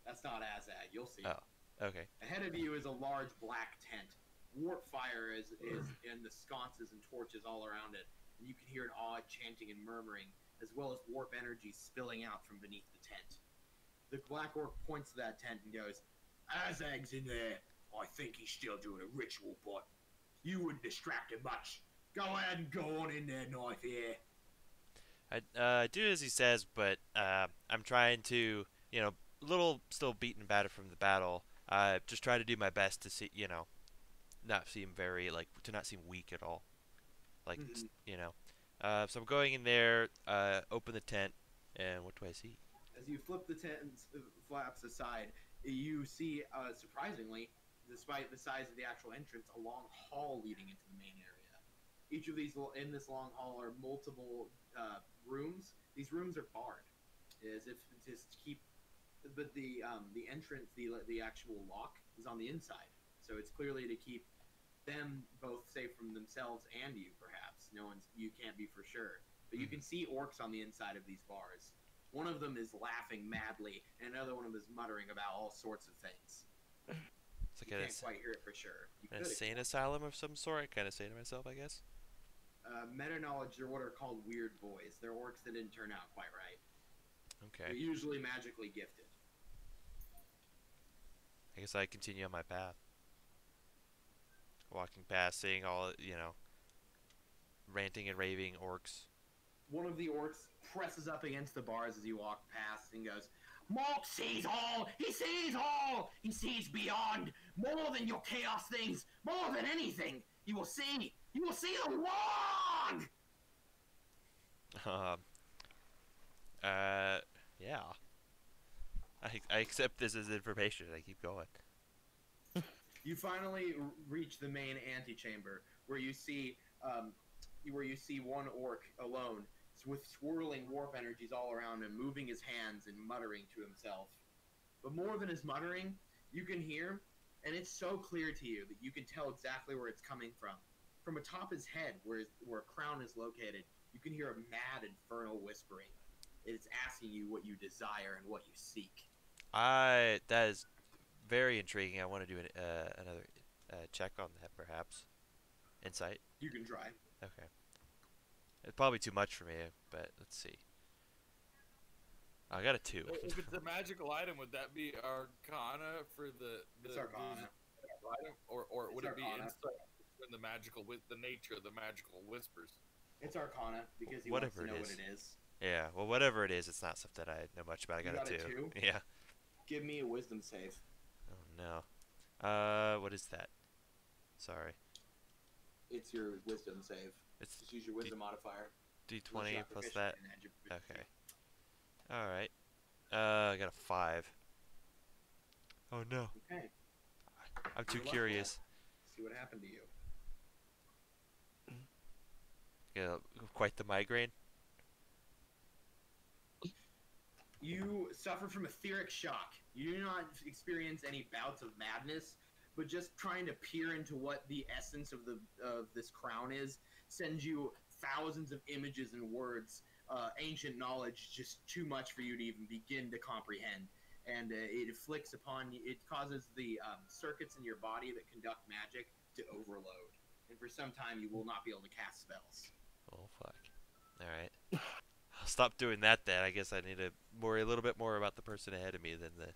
That's not Azad. You'll see. Oh, okay. Ahead of you is a large black tent. Warp fire is in the sconces and torches all around it. And you can hear an odd chanting and murmuring, as well as warp energy spilling out from beneath the tent. The black orc points to that tent and goes, Azag's in there. I think he's still doing a ritual, but you wouldn't distract him much. Go ahead and go on in there, knife here. I do as he says, but I'm trying to, you know, a little still beaten and battered from the battle. Just try to do my best to see, you know, not seem very, like, to not seem weak at all. Like, you know. So I'm going in there, open the tent, and what do I see? As you flip the tent flaps aside, you see, surprisingly, despite the size of the actual entrance, a long hall leading into the main area. Each of these, in this long hall, are multiple rooms. These rooms are barred, as if just to keep. But the entrance, the actual lock, is on the inside, so it's clearly to keep them both safe from themselves and you. Perhaps you can't be for sure, but you can see orcs on the inside of these bars. One of them is laughing madly, and another one of them is muttering about all sorts of things. It's like You can't quite hear it for sure. an insane asylum of some sort, I kind of say to myself, I guess. Meta knowledge, they're what are called weird boys. They're orcs that didn't turn out quite right. Okay. They're usually magically gifted. I guess I continue on my path. Walking past, seeing all, you know, ranting and raving orcs. One of the orcs presses up against the bars as you walk past and goes, Mark sees all! He sees all! He sees beyond! More than your chaos things! More than anything! You will see! You will see the Wog! Yeah. I accept this as information. I keep going. You finally reach the main antechamber where you see one orc alone with swirling warp energies all around him, moving his hands and muttering to himself. But more than his muttering, you can hear, and it's so clear to you that you can tell exactly where it's coming from. From atop his head, where crown is located, you can hear a mad infernal whispering. It's asking you what you desire and what you seek. That is very intriguing. I want to do another check on that, perhaps. Insight. You can try. Okay. It's probably too much for me, but let's see. I got a 2. If it's a magical item, would that be Arcana for the It's Arcana. Item, or would It's it be Arcana. Insight in the magical the nature of the magical whispers? It's Arcana because he Whatever wants to know it what is. it is. Yeah, well, whatever it is, it's not stuff that I know much about. I You got, got a a 2. 2? Yeah. Give me a wisdom save. Oh no. What is that? Sorry. It's your wisdom save. It's Just use your wisdom modifier. Unless D20 you're plus proficient that. in it, you're proficient. Okay. All right. I got a 5. Oh no. Okay. I'm too Good luck, curious. See what happened to you. Yeah, quite the migraine. You suffer from etheric shock. You do not experience any bouts of madness, but just trying to peer into what the essence of this crown is sends you thousands of images and words. Ancient knowledge just too much for you to even begin to comprehend, and it afflicts upon you. It causes the circuits in your body that conduct magic to overload, and for some time you will not be able to cast spells. Oh fuck. All right. I'll stop doing that then. I guess I need to worry a little bit more about the person ahead of me than the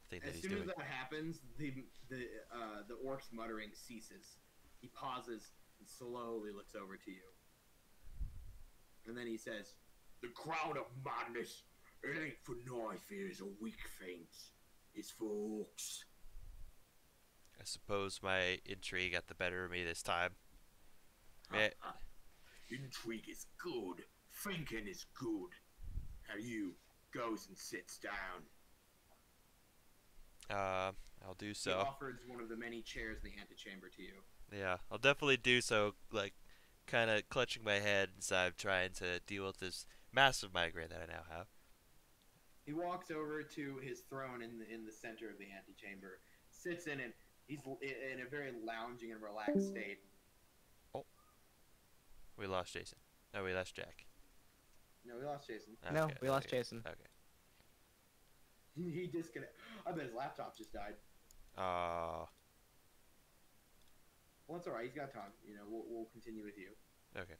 thing that As he's soon doing. as that happens, the orc's muttering ceases. He pauses and slowly looks over to you, and then he says, The crown of madness, it ain't for knife ears or weak things. It's for orcs. I suppose my intrigue got the better of me this time. Yeah. Intrigue is good. Thinking is good. Now you goes and sits down. I'll do He so. offers one of the many chairs in the antechamber to you. Yeah, I'll definitely do so. Like, kind of clutching my head as I'm trying to deal with this massive migraine that I now have. He walks over to his throne in the center of the antechamber, sits in it. He's in a very lounging and relaxed state. Oh, we lost Jason. No, we lost Jack. No, we lost Jason. No, Okay, we lost okay. Jason. Okay. He disconnected. I bet his laptop just died. Uh, Well, it's all right. He's got time. You know, we'll continue with you. okay.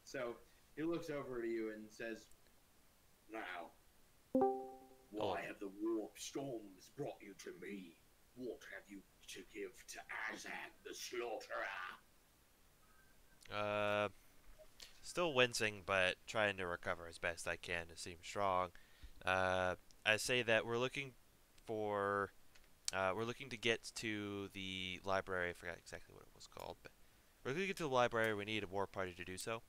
So he looks over to you and says, "Now, why have the warp storms brought you to me? What have you to give to Azad the Slaughterer?" Still wincing, but trying to recover as best I can to seem strong. I say that we're looking to get to the library. I forgot exactly what it was called, but we're looking to get to the library. We need a war party to do so.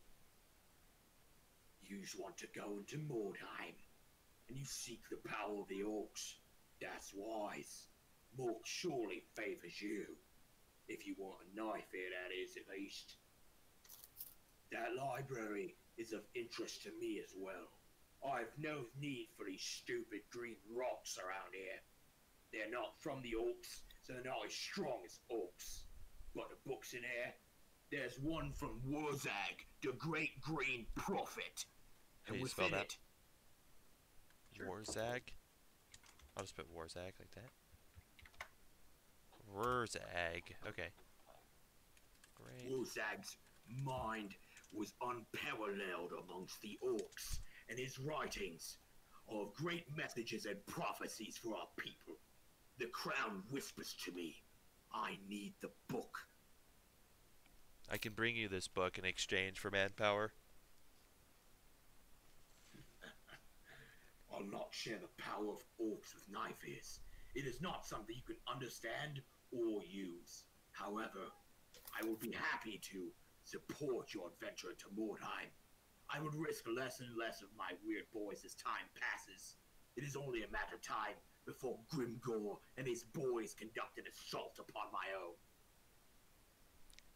You want to go into Mordheim, and you seek the power of the orcs. That's wise. Mork surely favors you. If you want a knife here, that is, at least. That library is of interest to me as well. I've no need for these stupid green rocks around here. They're not from the orcs, so they're not as strong as orcs. But the books in here, there's one from Wurzag, the Great Green Prophet. How do And you spell within that? it, Warzag? I'll just put Warzag like that. Wurzag. Okay. Great. Wurzag's mind was unparalleled amongst the orcs, and his writings are of great messages and prophecies for our people. The crown whispers to me, I need the book. I can bring you this book in exchange for manpower. I'll not share the power of orcs with knife ears. It is not something you can understand or use. However, I will be happy to support your adventure to Mordheim. I would risk less and less of my weird boys as time passes. It is only a matter of time before Grimgor and his boys conduct an assault upon my own.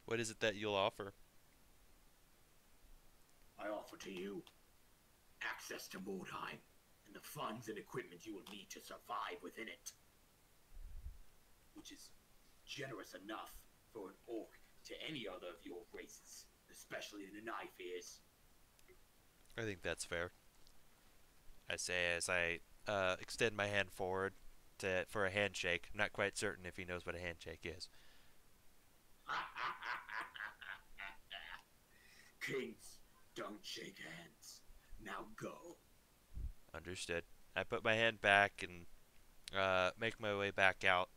What is it that you'll offer? I offer to you access to Mordheim and the funds and equipment you will need to survive within it. Which is generous enough for an orc to any other of your races, especially the knife ears. I think that's fair. I say as I extend my hand forward for a handshake. I'm not quite certain if he knows what a handshake is. Kings don't shake hands. Now go. Understood. I put my hand back and make my way back out.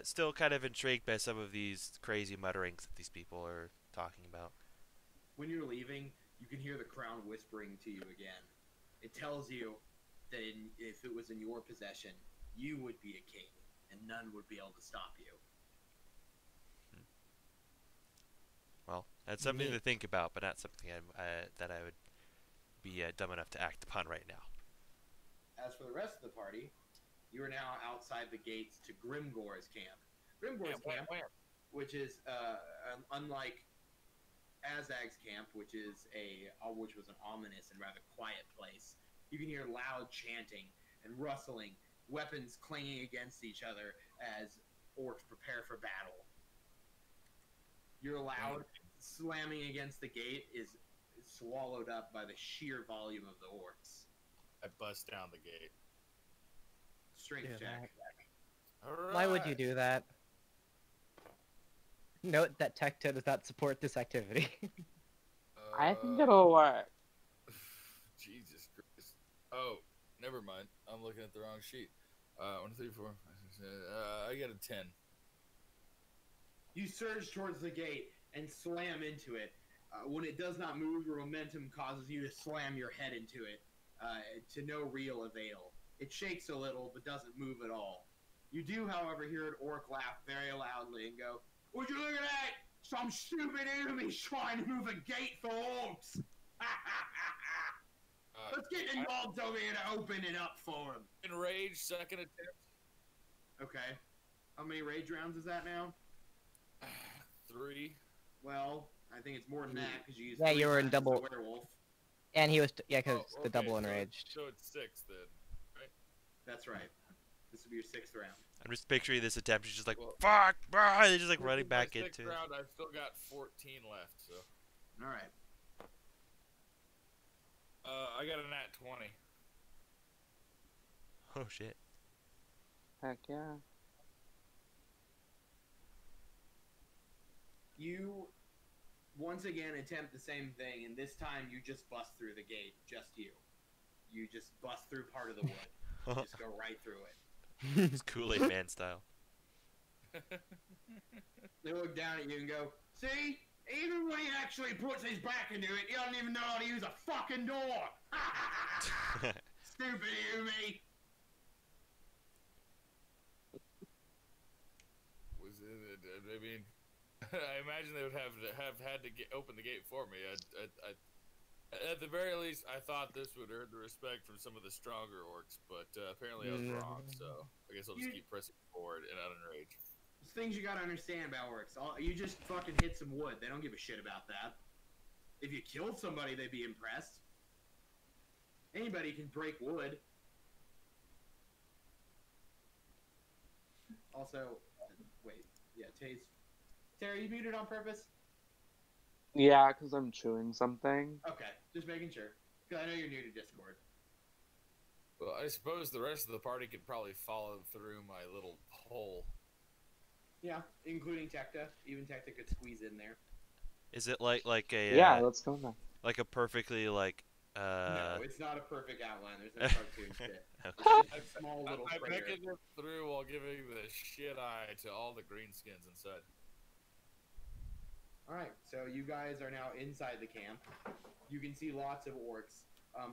Still kind of intrigued by some of these crazy mutterings that these people are talking about. When you're leaving, you can hear the crown whispering to you again. It tells you that if it was in your possession, you would be a king, and none would be able to stop you. Well, that's something to think about, but not something that I would be dumb enough to act upon right now. As for the rest of the party, you are now outside the gates to Grimgor's camp. Grimgor's camp, which is unlike Azag's camp, which was an ominous and rather quiet place. You can hear loud chanting and rustling, weapons clanging against each other as orcs prepare for battle. Your loud slamming against the gate is swallowed up by the sheer volume of the orcs. I bust down the gate. Strength check. Why would you do that? Note that Tecta does not support this activity. I think it'll work. Jesus Christ. Oh, never mind. I'm looking at the wrong sheet. 1, 2, 3, 4, 5, 6, 7. I get a 10. You surge towards the gate and slam into it. When it does not move, your momentum causes you to slam your head into it to no real avail. It shakes a little, but doesn't move at all. You do, however, hear an orc laugh very loudly and go, "Would you look at that? Some stupid enemy's trying to move a gate for orcs!" Let's get the yolks over here to open it up for him. Enraged, second attempt. Okay. How many rage rounds is that now? 3. Well, I think it's more than that because you used Yeah, 3 you were in times as a double. werewolf. And he was, yeah, because Oh, the double enraged. So it's 6 then, right? That's right. This will be your 6th round. I'm just picturing this attempt. He's just like, Well, fuck, bro. They're just like This running is my back 6th into it. round. I've still got 14 left, so. All right. I got a nat 20. Oh shit. Heck yeah. You once again attempt the same thing, and this time you just bust through the gate. Just you. You just bust through part of the wood. Just go right through it. It's Kool-Aid Man style. They look down at you and go, "See? Even when he actually puts his back into it, he doesn't even know how to use a fucking door." Stupid you, me. Was it? I mean, I imagine they would have had to open the gate for me. At the very least, I thought this would earn the respect from some of the stronger orcs, but apparently I was wrong. So I guess I'll just keep pressing forward and unenrage. There's things you gotta understand about orcs. You just fucking hit some wood. They don't give a shit about that. If you killed somebody, they'd be impressed. Anybody can break wood. Also, wait, yeah, Tara, you muted on purpose? Yeah, because I'm chewing something. Okay, just making sure. Because I know you're new to Discord. Well, I suppose the rest of the party could probably follow through my little hole. Yeah, including Tecta. Even Tecta could squeeze in there. Is it like a Yeah, let's go now. like a perfectly like No, it's not a perfect outline. There's no cartoon shit. Okay. It's just a small little I crater. beckoned them through while giving the shit eye to all the greenskins inside. Alright, so you guys are now inside the camp. You can see lots of orcs.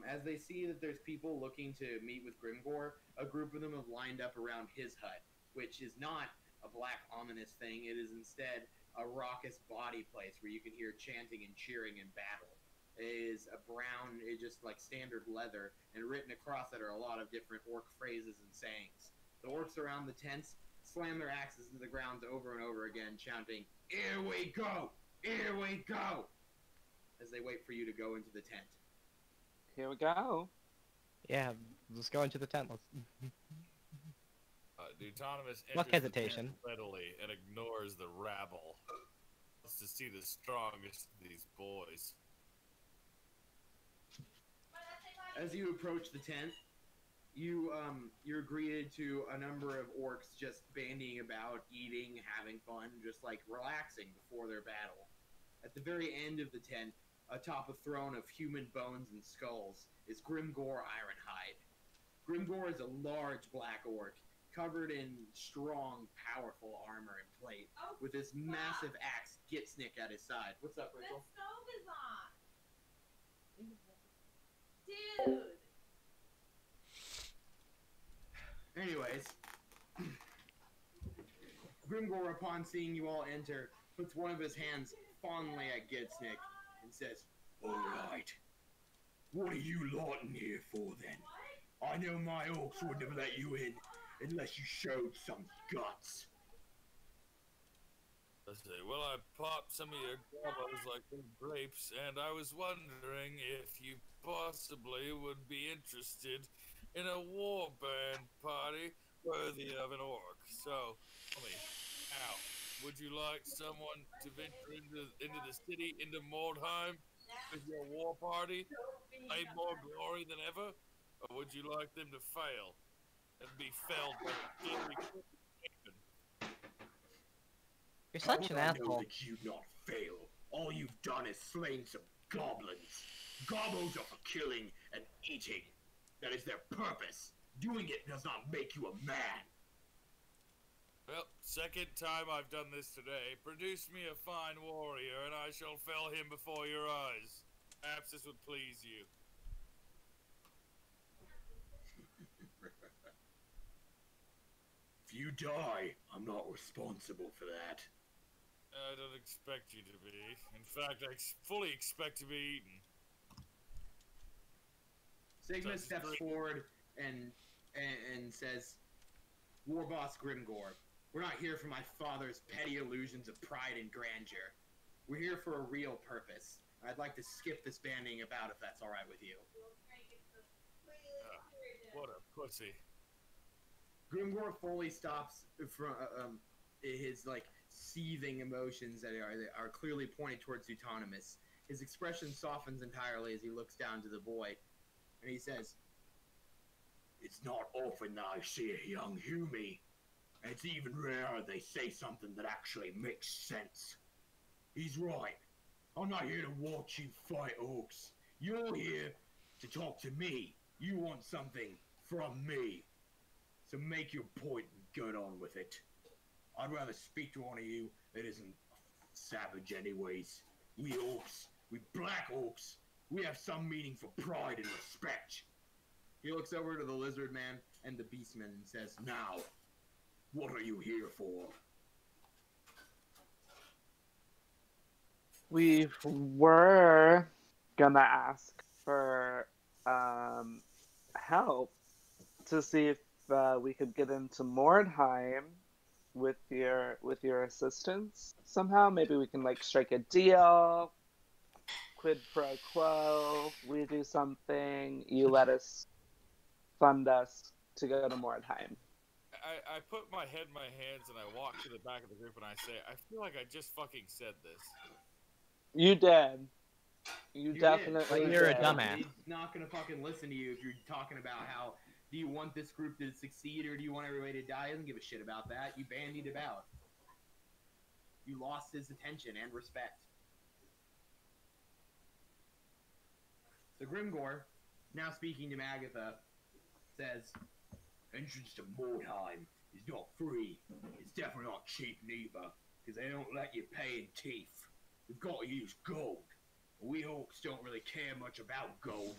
As they see that there's people looking to meet with Grimgor, a group of them have lined up around his hut, which is not a black ominous thing. It is instead a raucous body place where you can hear chanting and cheering in battle. It is a brown, it's just like standard leather, and written across it are a lot of different orc phrases and sayings. The orcs around the tents slam their axes into the ground over and over again, chanting, "Here we go! Here we go!" as they wait for you to go into the tent. Here we go. Yeah, let's go into the tent. Let's... Duetonemous What enters the hesitation? tent readily and ignores the rabble. Wants to see the strongest of these boys. As you approach the tent, you're greeted to a number of orcs just bandying about, eating, having fun, just like relaxing before their battle. At the very end of the tent, atop a throne of human bones and skulls, is Grimgor Ironhide. Grimgor is a large black orc, covered in strong, powerful armor and plate, with this massive axe Gitsnick at his side. What's up, Rachel? The stove is on. Dude. Anyways, Grimgor, upon seeing you all enter, puts one of his hands fondly at Gitsnick and says, "Alright, what are you lot in here for then? I know my orcs would never let you in unless you showed some guts." Let's see. Well, I popped some of your garbos like the grapes, and I was wondering if you possibly would be interested in a warband party worthy of an orc. So, tell me, how would you like someone to venture into the city, into Mordheim, with your war party, claim more glory than ever, or would you like them to fail and be felled by the fiery demon? You're such an I know asshole. that you not fail. All you've done is slain some goblins. Gobos are for killing and eating. That is their purpose. Doing it does not make you a man. Well, second time I've done this today. Produce me a fine warrior, and I shall fell him before your eyes. Perhaps this would please you. If you die, I'm not responsible for that. I don't expect you to be. In fact, I fully expect to be eaten. Sigma That's steps great. forward and says, War Boss Grimgore, we're not here for my father's petty illusions of pride and grandeur. We're here for a real purpose. I'd like to skip this banding about if that's alright with you. What a pussy. Grimgore fully stops from his like seething emotions that are clearly pointed towards Duetonemous. His expression softens entirely as he looks down to the boy, and he says, It's not often that I see a young Hume, and it's even rare they say something that actually makes sense. He's right. I'm not here to watch you fight orcs. You're here to talk to me. You want something from me. So make your point and get on with it. I'd rather speak to one of you that isn't savage anyways. We orcs, we black orcs, we have some meaning for pride and respect. he looks over to the lizardman and the beastman and says, Now, what are you here for? We were gonna ask for help to see if we could get into Mordheim with your assistance somehow. Maybe we can like strike a deal, quid pro quo. We do something. You let us fund us to go to Mordheim. I put my head in my hands and I walk to the back of the group and I say, I feel like I just fucking said this. You did. You did, definitely but You're a did. dumbass. He's not gonna fucking listen to you if you're talking about how do you want this group to succeed or do you want everybody to die? He doesn't give a shit about that. You bandied about. You lost his attention and respect. So Grimgore, now speaking to Magitha, says, Entrance to Mordheim is not free. It's definitely not cheap neither, because they don't let you pay in teeth. We've got to use gold. We orcs don't really care much about gold,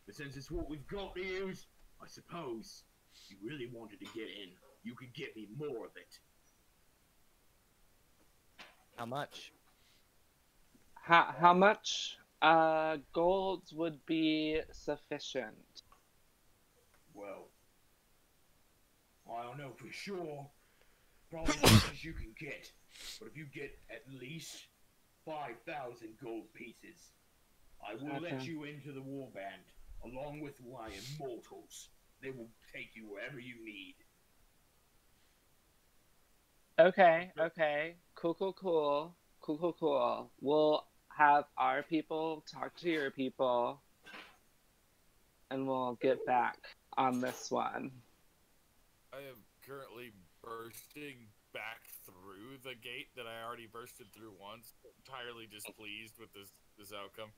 but since it's what we've got to use, I suppose, if you really wanted to get in, you could get me more of it. How much? How much gold would be sufficient? Well, I don't know for sure. Probably as much as you can get. But if you get at least 5,000 gold pieces, I will let Okay. you into the warband, along with my immortals. They will take you wherever you need. Okay. Cool. We'll have our people talk to your people, and we'll get back on this one. I am currently bursting back through the gate that I already bursted through once, entirely displeased with this outcome.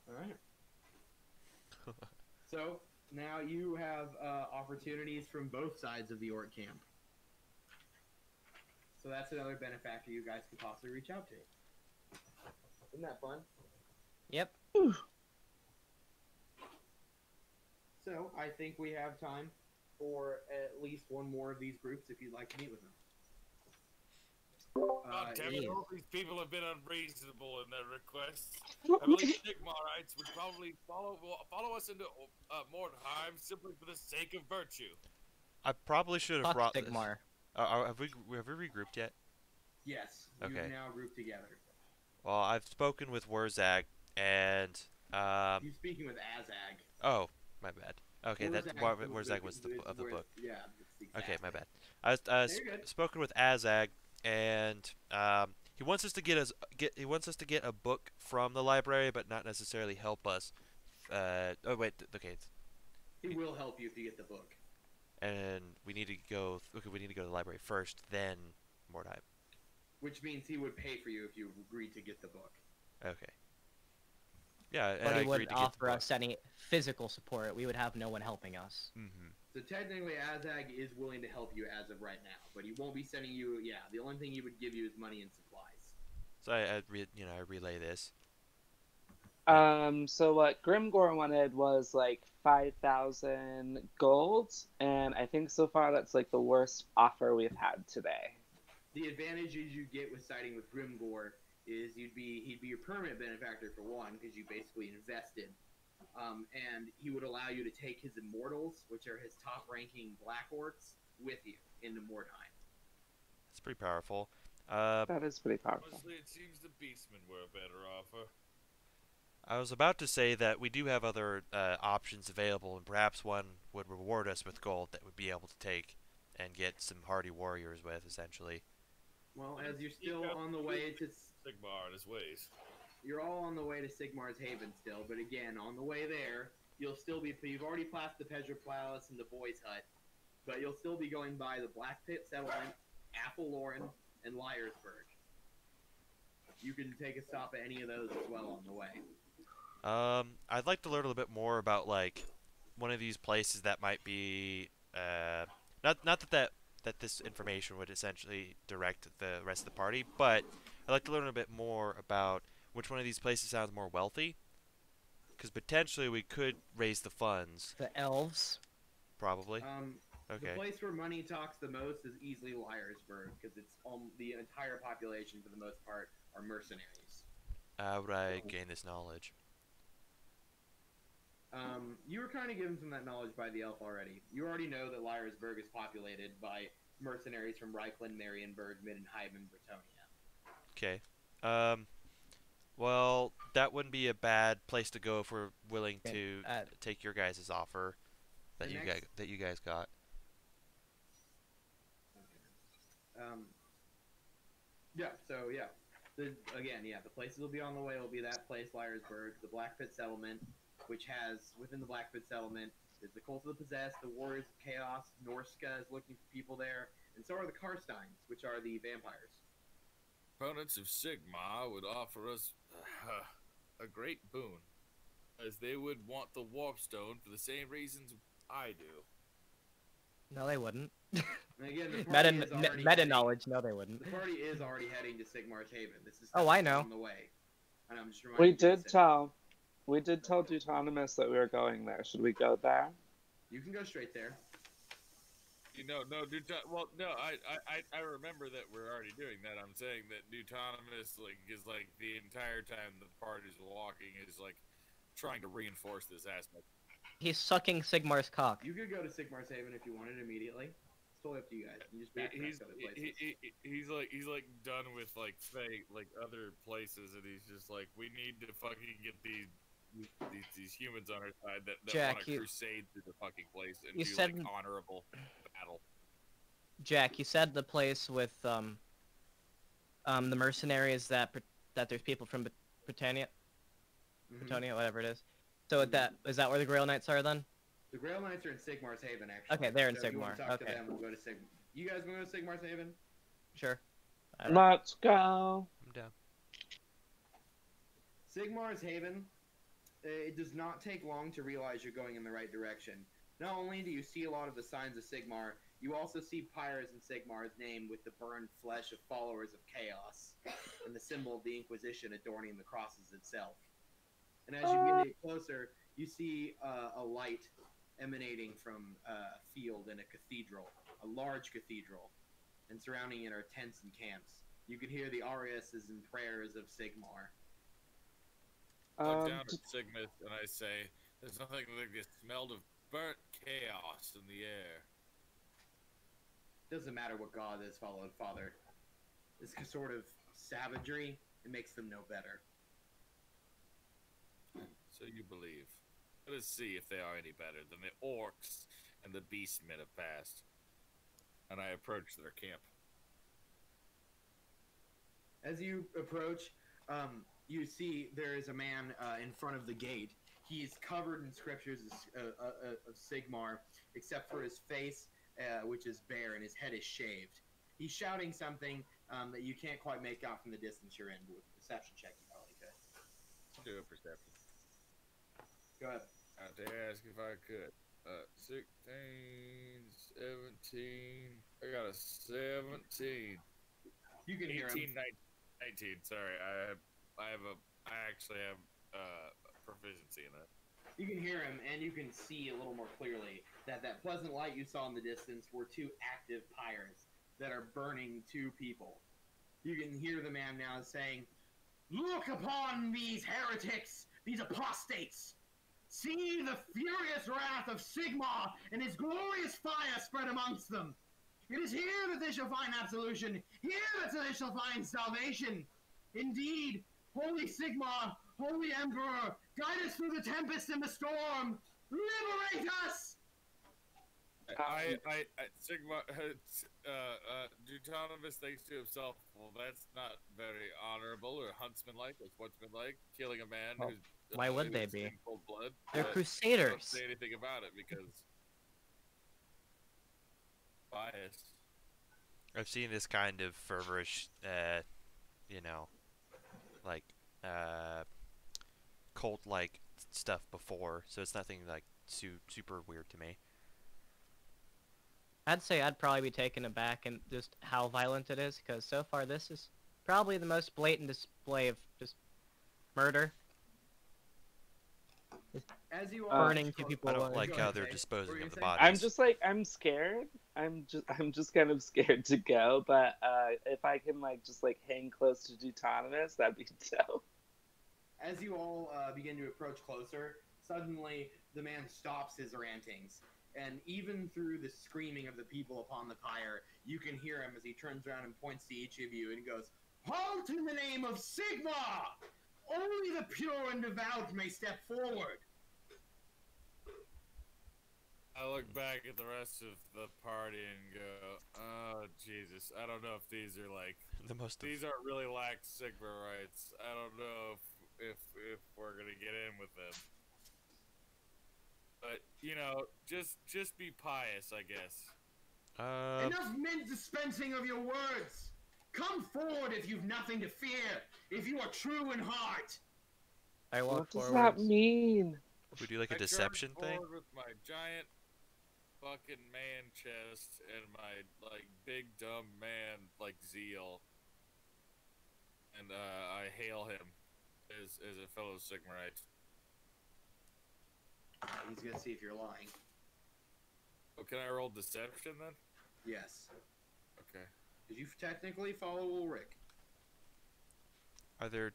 alright. So, now you have opportunities from both sides of the orc camp. So that's another benefactor you guys could possibly reach out to. Isn't that fun? Yep. So, I think we have time for at least one more of these groups if you'd like to meet with them. God damn it, Ian. all these people have been unreasonable in their requests. I believe Sigmarites would probably follow us into Mordheim simply for the sake of virtue. I probably should have Fuck brought this. Sigmar. Have we regrouped yet? Yes, Okay. you've now grouped together. Well, I've spoken with Wurzag, and You're speaking with Azag. oh, my bad. Okay, Wurzag was of the where- book. Yeah. It's the Okay, exact my thing. bad. I You're good. spoken with Azag, and he wants us to he wants us to get a book from the library, but not necessarily help us. Oh wait, okay, He will help you if you get the book. and we need to go. Okay, we need to go to the library first, then Mordheim. Which means he would pay for you if you agreed to get the book. Okay. Yeah, and But I he agreed wouldn't to get the offer book. us any physical support. We would have no one helping us. Mm-hmm. So technically, Azag is willing to help you as of right now, but he won't be sending you. Yeah, the only thing he would give you is money and supplies. So I relay this. So what Grimgore wanted was like 5,000 gold, and I think so far that's like the worst offer we've had today. The advantages you get with siding with Grimgore is he'd be your permanent benefactor for one, because you basically invested and he would allow you to take his immortals, which are his top-ranking black orcs, with you into Mordheim. It's pretty powerful. That is pretty powerful. Honestly, it seems the beastmen were a better offer. I was about to say that we do have other options available, and perhaps one would reward us with gold that would be able to take and get some hardy warriors with, essentially. Well, as you're still on the way to Sigmar and his ways. You're all on the way to Sigmar's Haven still, but again, on the way there, you'll still be. You've already passed the Pedra Palace and the Boys' Hut, but you'll still be going by the Black Pit Settlement, Apple-Lauren, and Liarsburg. You can take a stop at any of those as well on the way. I'd like to learn a little bit more about like one of these places that might be not that this information would essentially direct the rest of the party, but I'd like to learn a bit more about which one of these places sounds more wealthy, because potentially we could raise the funds. The elves. Probably. Okay. The place where money talks the most is easily Liarsburg, because it's the entire population for the most part are mercenaries. How would I gain this knowledge? You were kind of given some of that knowledge by the elf already. You already know that Liarsburg is populated by mercenaries from Reikland, Marienburg, Middenheim, and Bretonia. Okay. Well, that wouldn't be a bad place to go if we're willing to take your guys' offer that you guys got. The places will be on the way will be that place, Liarsburg, the Black Pit Settlement, which has, within the Black Pit Settlement, is the Cult of the Possessed, the Warriors of Chaos, Norska is looking for people there, and so are the Karsteins, which are the vampires. Opponents of Sigma would offer us a great boon, as they would want the Warpstone for the same reasons I do. No, they wouldn't. And again, the party is already meta knowledge. No, they wouldn't. The party is already heading to Sigmar's Haven. This is I know. on the way. And I'm just reminding We did tell Duetonemous that we were going there. Should we go there? You can go straight there. I remember that we're already doing that. I'm saying that Duetonemous is the entire time the party's walking is trying to reinforce this aspect. He's sucking Sigmar's cock. You could go to Sigmar's Haven if you wanted immediately. It's totally up to you guys. You just backtrack other places. He's done with other places, and he's just we need to fucking get these humans on our side that Jack, want to crusade through the fucking place and you do said, honorable battle. Jack, you said the place with the mercenaries that there's people from Britannia, Bretonia, whatever it is. So is that where the Grail Knights are then? The Grail Knights are in Sigmar's Haven, actually. Okay, they're in so if you want to Sigmar. talk to them, we'll go to Sigmar. You guys want to go to Sigmar's Haven? Sure. Let's go. I'm down. Sigmar's Haven, it does not take long to realize you're going in the right direction. Not only do you see a lot of the signs of Sigmar, you also see pyres in Sigmar's name with the burned flesh of followers of Chaos and the symbol of the Inquisition adorning the crosses itself. And as you get closer, you see a light emanating from a field in a cathedral, a large cathedral, and surrounding it are tents and camps. You can hear the ariases and prayers of Sigmar. I look down at Sigmus and I say, "There's nothing like the smell of burnt chaos in the air." Doesn't matter what god is followed, Father. This sort of savagery, it makes them no better. So you believe. Let us see if they are any better than the orcs and the beastmen of past. And I approach their camp. As you approach, you see there is a man in front of the gate. He's covered in scriptures of Sigmar, except for his face, which is bare, and his head is shaved. He's shouting something that you can't quite make out from the distance you're in, but with a perception check you probably could. I'll do a perception. Go ahead. I have to ask if I could. 16, 17. I got a 17. You can hear 18, him. 19. Sorry, I actually have proficiency in that. You can hear him, and you can see a little more clearly that pleasant light you saw in the distance were two active pyres that are burning two people. You can hear the man now saying, "Look upon these heretics, these apostates! See the furious wrath of Sigmar and his glorious fire spread amongst them. It is here that they shall find absolution, here that they shall find salvation. Indeed, holy Sigmar, holy Emperor, guide us through the tempest and the storm. Liberate us! Sigma, Duetonemous thinks to himself, well, that's not very honorable or huntsman-like or sportsman-like, killing a man who's... Why would they be? In cold blood. They're Don't crusaders. say anything about it because... bias. I've seen this kind of fervorish, you know, like, cult-like stuff before, so it's nothing, like, super weird to me. I'd say I'd probably be taken aback and just how violent it is, because so far this is probably the most blatant display of just murder. As you Burning two people. I don't alive. like Go how ahead, they're Jay. disposing What were of you the saying? bodies. I'm just like, I'm scared. I'm just kind of scared to go, but if I can like just like hang close to Duetonemous, that'd be dope. As you all begin to approach closer, suddenly the man stops his rantings. And even through the screaming of the people upon the pyre, you can hear him as he turns around and points to each of you and goes, "Halt in the name of Sigmar! Only the pure and devout may step forward." I look back at the rest of the party and go, oh, Jesus, I don't know if these are like... The most These aren't really lax Sigma rights. I don't know if we're gonna get in with them. But, you know, just be pious, I guess. Enough mint dispensing of your words. Come forward if you've nothing to fear, if you are true in heart. I walk What does forward. that mean? we do like a I charge deception thing. forward with my giant fucking man chest and my, like, big dumb man, like, zeal. And, I hail him as a fellow Sigmarite. He's gonna see if you're lying. Oh, can I roll deception then? Yes. Okay. Because you technically follow Ulrich. Are there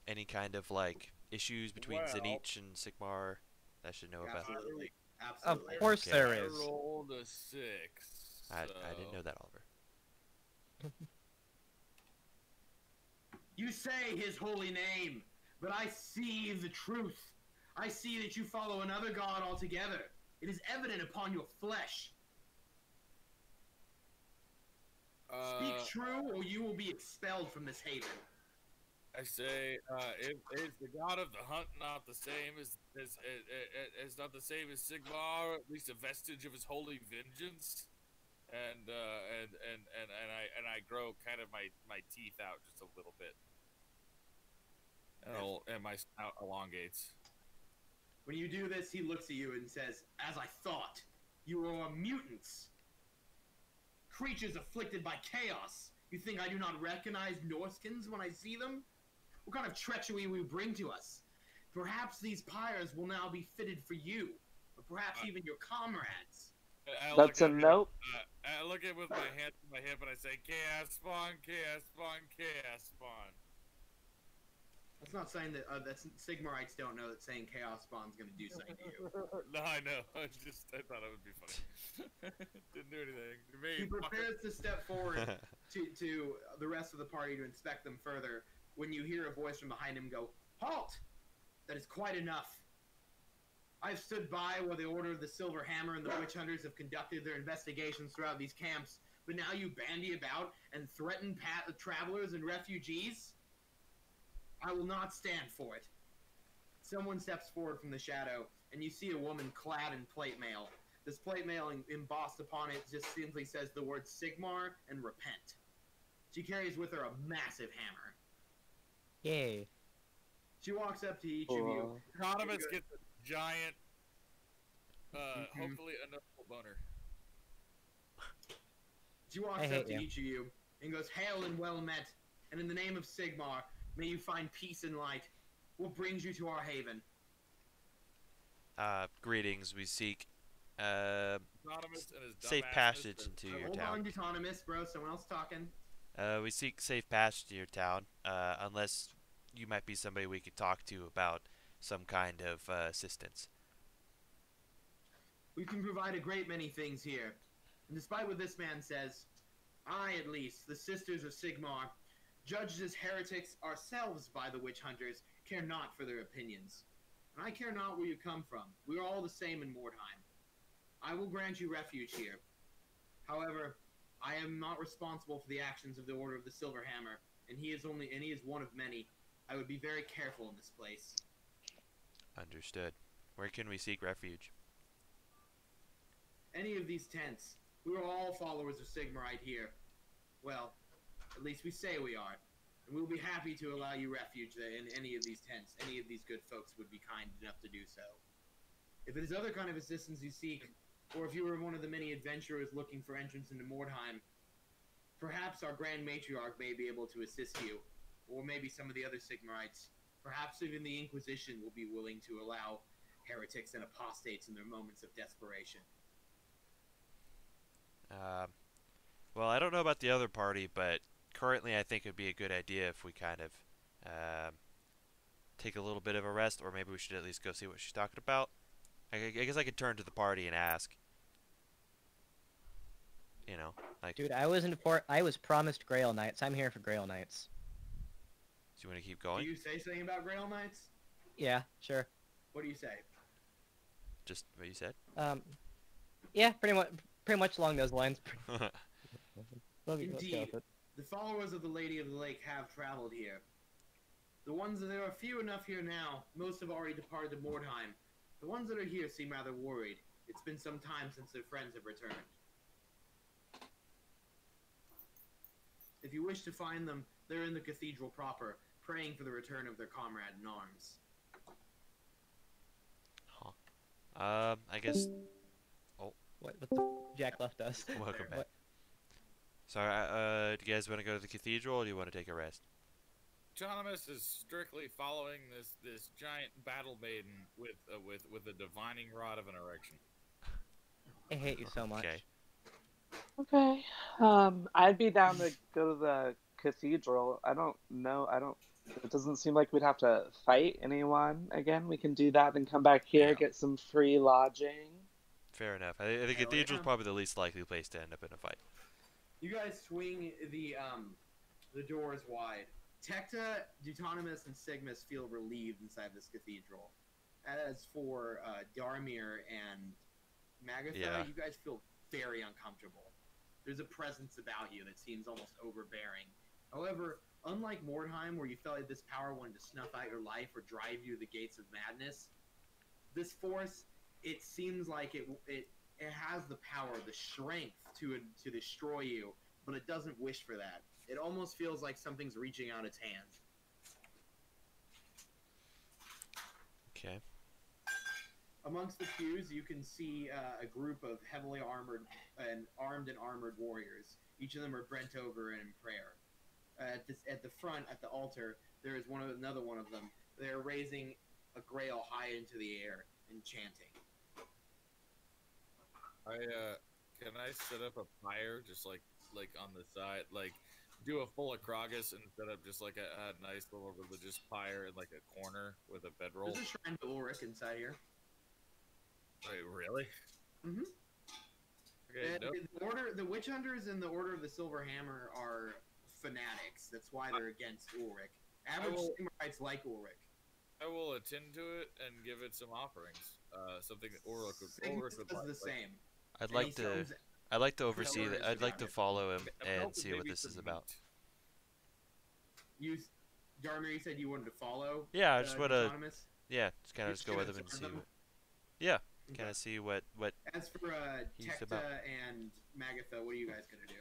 any kind of like issues between Well- Zenich and Sigmar that I should know about? Absolutely. Of Absolutely. course Okay. there I is. rolled a 6. I didn't know that, Oliver. You say his holy name, but I see the truth. I see that you follow another god altogether. It is evident upon your flesh. Speak true, or you will be expelled from this haven. I say, is the god of the hunt not the same as not the same as Sigmar? At least a vestige of his holy vengeance. And I grow kind of my teeth out just a little bit. And my snout elongates. When you do this, he looks at you and says, "As I thought, you are mutants. Creatures afflicted by chaos. You think I do not recognize Norskins when I see them? What kind of treachery will you bring to us? Perhaps these pyres will now be fitted for you, or perhaps even your comrades." That's a nope. I look at it with my hand to my hip and I say, "Chaos spawn, chaos spawn, chaos spawn." That's not saying that that's Sigmarites don't know that saying chaos spawn's going to do something to you. No, I know. I thought it would be funny. Didn't do anything to me. He prepares to step forward to the rest of the party to inspect them further when you hear a voice from behind him go, "Halt! That is quite enough. I've stood by while the Order of the Silver Hammer and the Witch Hunters have conducted their investigations throughout these camps, but now you bandy about and threaten travelers and refugees? I will not stand for it." Someone steps forward from the shadow, and you see a woman clad in plate mail. This plate mail embossed upon it just simply says the words Sigmar and repent. She carries with her a massive hammer. Yay. She walks up to each of you. Economist gets a giant, hopefully a notable boner. She walks I up hate to you. each of you and goes, "Hail and well met, and in the name of Sigmar, may you find peace and light. What brings you to our haven?" Greetings. We seek Economist and his safe dumbass passage mister. into your Hold town. on, Duetonemous, bro. Someone else talking. We seek safe passage to your town, unless you might be somebody we could talk to about some kind of assistance. We can provide a great many things here. And despite what this man says, I, at least, the Sisters of Sigmar, judged as heretics ourselves by the witch hunters, care not for their opinions. And I care not where you come from. We are all the same in Mordheim. I will grant you refuge here. However, I am not responsible for the actions of the Order of the Silver Hammer, and he is one of many. I would be very careful in this place. Understood. Where can we seek refuge? Any of these tents. We are all followers of Sigmar right here. Well, at least we say we are. And we'll be happy to allow you refuge in any of these tents. Any of these good folks would be kind enough to do so. If it is other kind of assistance you seek, or if you are one of the many adventurers looking for entrance into Mordheim, perhaps our Grand Matriarch may be able to assist you. Or maybe some of the other Sigmarites. Perhaps even the Inquisition will be willing to allow heretics and apostates in their moments of desperation. Well, I don't know about the other party, but currently I think it would be a good idea if we kind of take a little bit of a rest, or maybe we should at least go see what she's talking about. I guess I could turn to the party and ask. You know, like... Dude, I was promised Grail Knights. I'm here for Grail Knights. Do you want to keep going? Do you say something about Grail Knights? Yeah, sure. What do you say? Just what you said? Yeah, pretty much along those lines. Indeed, the followers of the Lady of the Lake have traveled here. There are few enough here now. Most have already departed to Mordheim. The ones that are here seem rather worried. It's been some time since their friends have returned. If you wish to find them, they're in the cathedral proper, praying for the return of their comrade in arms. Huh. I guess... Oh. What the... Jack left us. Welcome back. So, do you guys want to go to the cathedral, or do you want to take a rest? Duetonemous is strictly following this giant battle maiden with a divining rod of an erection. I hate you so much. Okay. Okay. I'd be down to go to the cathedral. I don't know. It doesn't seem like we'd have to fight anyone again. We can do that and come back here, get some free lodging. Fair enough. I think the cathedral's probably the least likely place to end up in a fight. You guys swing the doors wide. Tecta, Duetonemous, and Sigmus feel relieved inside this cathedral. As for Dharmir and Magitha, you guys feel very uncomfortable. There's a presence about you that seems almost overbearing. However, unlike Mordheim, where you felt like this power wanted to snuff out your life or drive you to the gates of madness, this force, it seems like it has the power, the strength to destroy you, but it doesn't wish for that. It almost feels like something's reaching out its hand. Okay. Amongst the pews, you can see a group of heavily armored and armored warriors. Each of them are bent over and in prayer. At the front, at the altar, there is another one of them. They're raising a grail high into the air and chanting. Can I set up a pyre just like on the side, like do a full acrogas and set up just like a nice little religious pyre in like a corner with a bedroll? There's a shrine to Ulrich inside here. Wait, really? Mm-hmm. Okay, nope. The witch hunters and the Order of the Silver Hammer are fanatics. That's why they're against Ulrich. Average Sigmarites like Ulrich. I will attend to it and give it some offerings. Something that Ulrich would does the same. I'd like to oversee that. I'd like to follow him and see what this is about. Dharmir, you said you wanted to follow? Yeah, I just want to. Duetonemous? Yeah, just kind of just go with him and see. Yeah, kind of see what. As for Tecta and Magitha, what are you guys gonna do?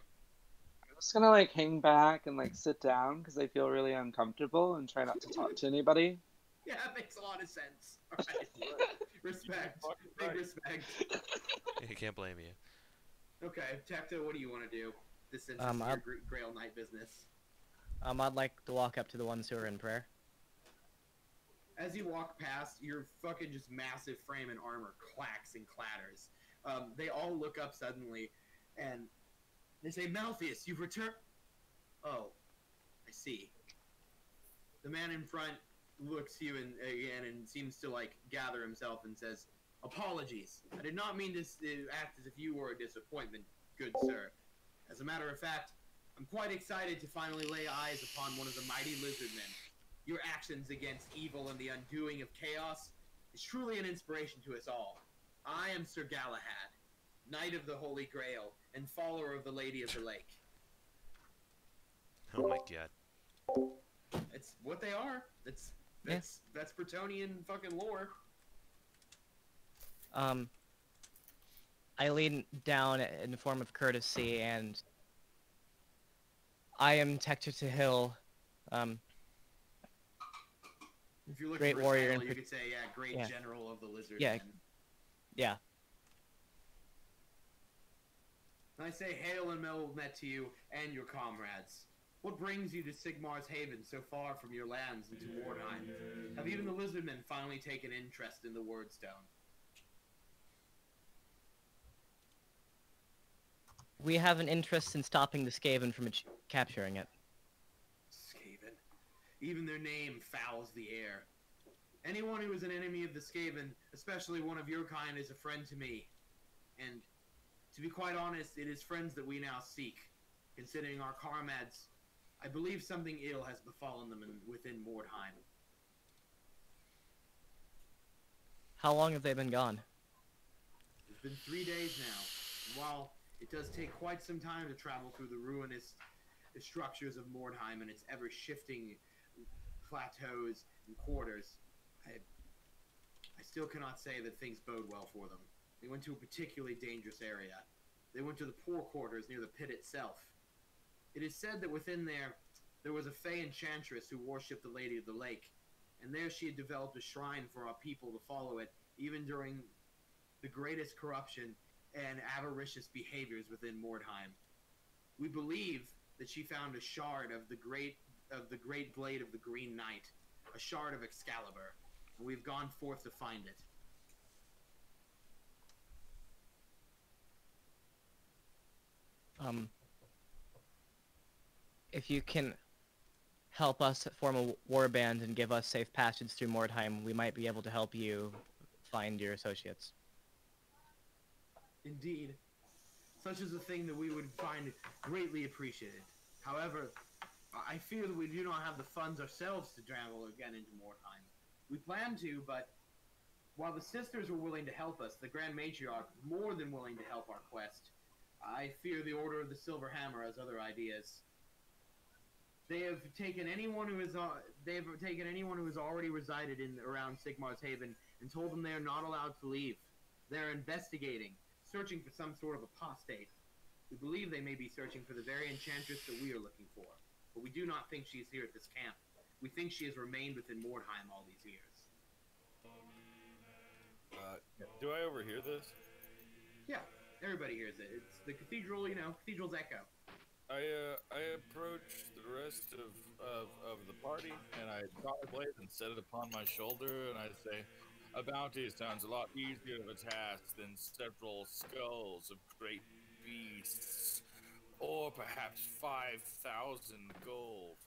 I'm just gonna like hang back and like sit down because I feel really uncomfortable and try not to talk to anybody. Yeah, that makes a lot of sense. All right. Respect. Big respect. I can't blame you. Okay, Tecta, what do you want to do? This is your Grail Knight business. I'd like to walk up to the ones who are in prayer. As you walk past, your fucking just massive frame and armor clacks and clatters. They all look up suddenly, and they say, "Malthus, you've returned." Oh, I see. The man in front looks you again and seems to like gather himself and says, "Apologies. I did not mean to act as if you were a disappointment, good sir. As a matter of fact, I'm quite excited to finally lay eyes upon one of the mighty lizardmen. Your actions against evil and the undoing of chaos is truly an inspiration to us all. I am Sir Galahad, Knight of the Holy Grail and follower of the Lady of the Lake." Oh my god. It's what they are. That's Bretonian fucking lore. I lean down in the form of courtesy, and I am Tecta Tihil. If you're looking Great for warrior a and title, you could say, great yeah. general of the lizard. Yeah. Yeah. And I say hail and well met to you and your comrades. What brings you to Sigmar's Haven so far from your lands into Mordheim? Have even the lizardmen finally taken interest in the Wordstone? We have an interest in stopping the Skaven from capturing it. Skaven. Even their name fouls the air. Anyone who is an enemy of the Skaven, especially one of your kind, is a friend to me. And to be quite honest, it is friends that we now seek. Considering our comrades, I believe something ill has befallen them within Mordheim. How long have they been gone? It's been 3 days now. And while it does take quite some time to travel through the ruinous structures of Mordheim and its ever-shifting plateaus and quarters, I still cannot say that things bode well for them. They went to a particularly dangerous area. They went to the poor quarters near the pit itself. It is said that within there was a Fey enchantress who worshipped the Lady of the Lake, and there she had developed a shrine for our people to follow it, even during the greatest corruption and avaricious behaviors within Mordheim. We believe that she found a shard of the great blade of the Green Knight, a shard of Excalibur, and we've gone forth to find it. If you can help us form a warband and give us safe passage through Mordheim, we might be able to help you find your associates. Indeed. Such is a thing that we would find greatly appreciated. However, I fear that we do not have the funds ourselves to travel again into Mordheim. We plan to, but while the sisters were willing to help us, the Grand Matriarch more than willing to help our quest. I fear the Order of the Silver Hammer has other ideas. They have taken anyone who has already resided around Sigmar's Haven and told them they are not allowed to leave. They are investigating, searching for some sort of apostate. We believe they may be searching for the very enchantress that we are looking for, but we do not think she is here at this camp. We think she has remained within Mordheim all these years. Do I overhear this? Yeah, everybody hears it. It's the cathedral, cathedral's echo. I approach the rest of the party, and I draw a blade and set it upon my shoulder, and I say, "A bounty sounds a lot easier of a task than several skulls of great beasts, or perhaps 5,000 gold."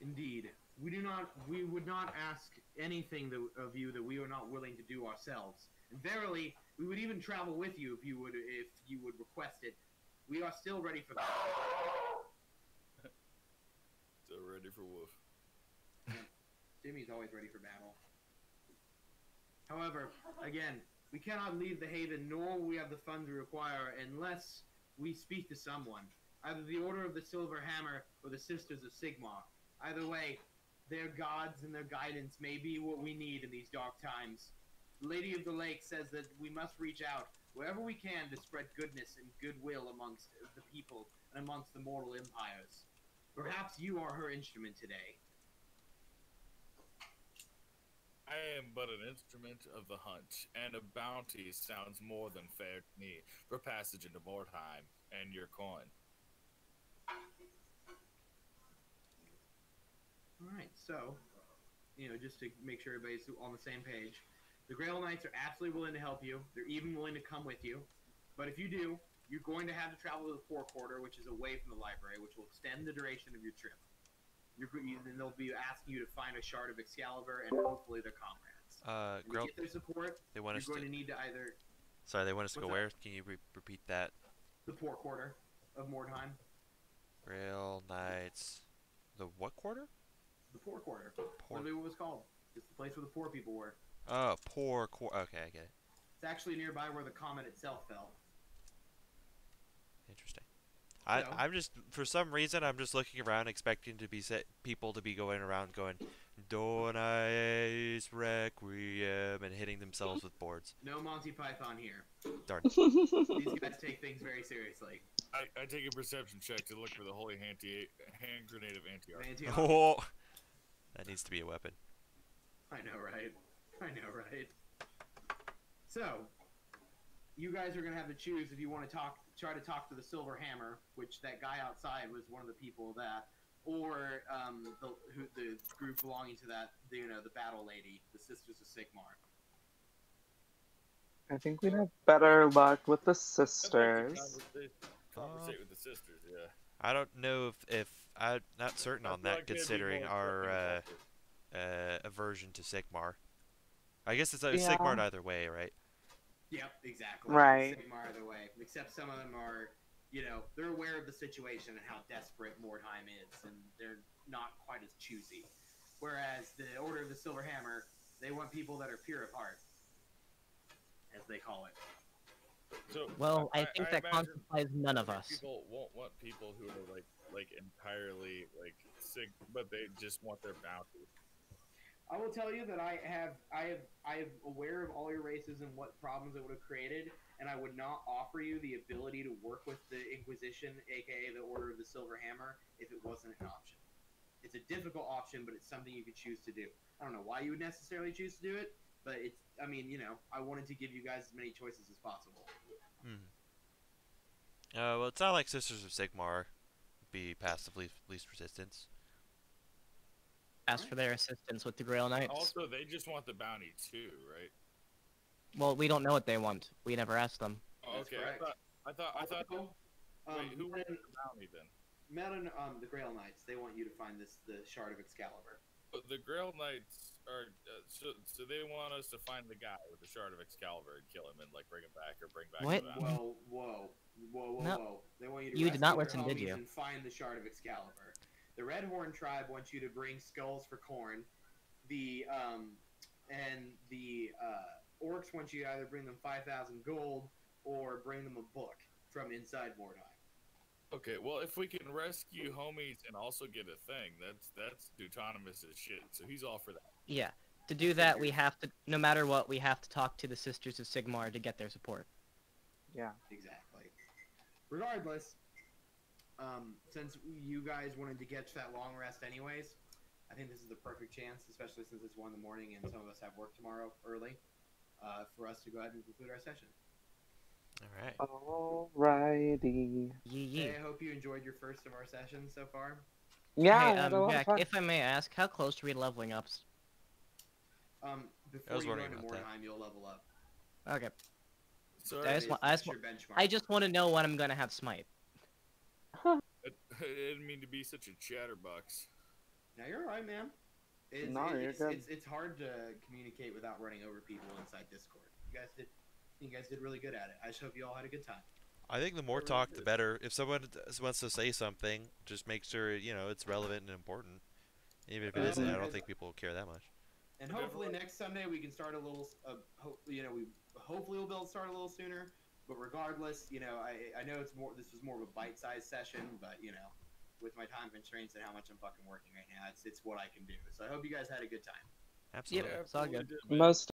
Indeed. We would not ask anything of you that we are not willing to do ourselves. And verily, we would even travel with you if you would request it. We are still ready for that. Still ready for wolf. Jimmy's always ready for battle. However, again, we cannot leave the Haven, nor will we have the funds we require unless we speak to someone. Either the Order of the Silver Hammer or the Sisters of Sigmar. Either way, their gods and their guidance may be what we need in these dark times. The Lady of the Lake says that we must reach out wherever we can to spread goodness and goodwill amongst the people and amongst the mortal empires. Perhaps you are her instrument today. I am but an instrument of the hunt, and a bounty sounds more than fair to me for passage into Mordheim and your coin. Alright, so, just to make sure everybody's on the same page, the Grail Knights are absolutely willing to help you. They're even willing to come with you. But if you do, you're going to have to travel to the Poor Quarter, which is away from the library, which will extend the duration of your trip. Then they'll be asking you to find a shard of Excalibur and hopefully their comrades. And to get their support, they want you're us going to... to need to either... Sorry, they want us to go What's where? that? Can you repeat that? The Poor Quarter of Mordheim. Grail Knights... The what quarter? The Poor Quarter. Literally what it was called. It's the place where the poor people were. Oh, Poor Quarter. Okay, I get it. It's actually nearby where the comet itself fell. Interesting. So, I'm just, for some reason, I'm just looking around expecting to be people to be going around going, Donis Requiem, and hitting themselves with boards. no Monty Python here. Darn. These guys take things very seriously. I take a perception check to look for the holy hand grenade of anti-arc. Oh, that needs to be a weapon. I know, right? I know, right? So, you guys are going to have to choose if you want to try to talk to the Silver Hammer, which that guy outside was one of the people that, or the group belonging to that, the battle lady, the Sisters of Sigmar. I think we'd have better luck with the sisters. Conversate with the sisters, yeah. I don't know if I'm not certain on that, considering our aversion to Sigmar. I guess it's Sigmar either way, right? Yep, exactly. Right. Sigmar either way. Except some of them are, they're aware of the situation and how desperate Mordheim is, and they're not quite as choosy. Whereas the Order of the Silver Hammer, they want people that are pure of heart, as they call it. So, Well, I think that contemplates none of us. People won't want people who are like entirely sick, but they just want their bounty. I will tell you that I am aware of all your races and what problems it would have created, and I would not offer you the ability to work with the Inquisition, aka the Order of the Silver Hammer, if it wasn't an option. It's a difficult option, but it's something you could choose to do. I don't know why you would necessarily choose to do it, but I wanted to give you guys as many choices as possible. Well, it's not like Sisters of Sigmar be passively least resistance. Ask for their assistance with the Grail Knights. Also, they just want the bounty too, right? Well, we don't know what they want. We never asked them. Oh, okay, I thought. Wait, who wants the bounty then? Melon, the Grail Knights, they want you to find the Shard of Excalibur. But the Grail Knights are so they want us to find the guy with the Shard of Excalibur and kill him and bring him back or bring back What? the bounty. Whoa. They want you to You did not rescue listen, their did you? homies and find the Shard of Excalibur. The Red Horn tribe wants you to bring skulls for corn. The orcs want you to either bring them 5,000 gold or bring them a book from inside Mordheim. Okay, well, if we can rescue homies and also get a thing, that's Duetonemous' shit. So he's all for that. Yeah. To do that, we have to, no matter what, we have to talk to the Sisters of Sigmar to get their support. Yeah. Exactly. Regardless, since you guys wanted to get to that long rest anyways, I think this is the perfect chance, especially since it's 1 in the morning and some of us have work tomorrow early, for us to go ahead and conclude our session. Alright. Alrighty. Hey, I hope you enjoyed your first of our sessions so far. Yeah, Hey, I had a lot of Jack, fun. if I may ask, how close are we to leveling up? Before was you go wondering into about that. Mordheim, you'll level up. Okay. So I just want to know when I'm gonna have Smite. I didn't mean to be such a chatterbox. Now you're alright, man. You're good. It's hard to communicate without running over people inside Discord. You guys did really good at it. I just hope you all had a good time. I think the more talk, the better. If someone wants to say something, just make sure it's relevant and important. Even if it isn't, I don't think people will care that much. And hopefully next Sunday we can start a little. Hopefully we'll be able to start a little sooner. But regardless, I know it's more. This was more of a bite-sized session, but with my time constraints and how much I'm fucking working right now, it's what I can do. So I hope you guys had a good time. Absolutely. It's all good. Did, man. Most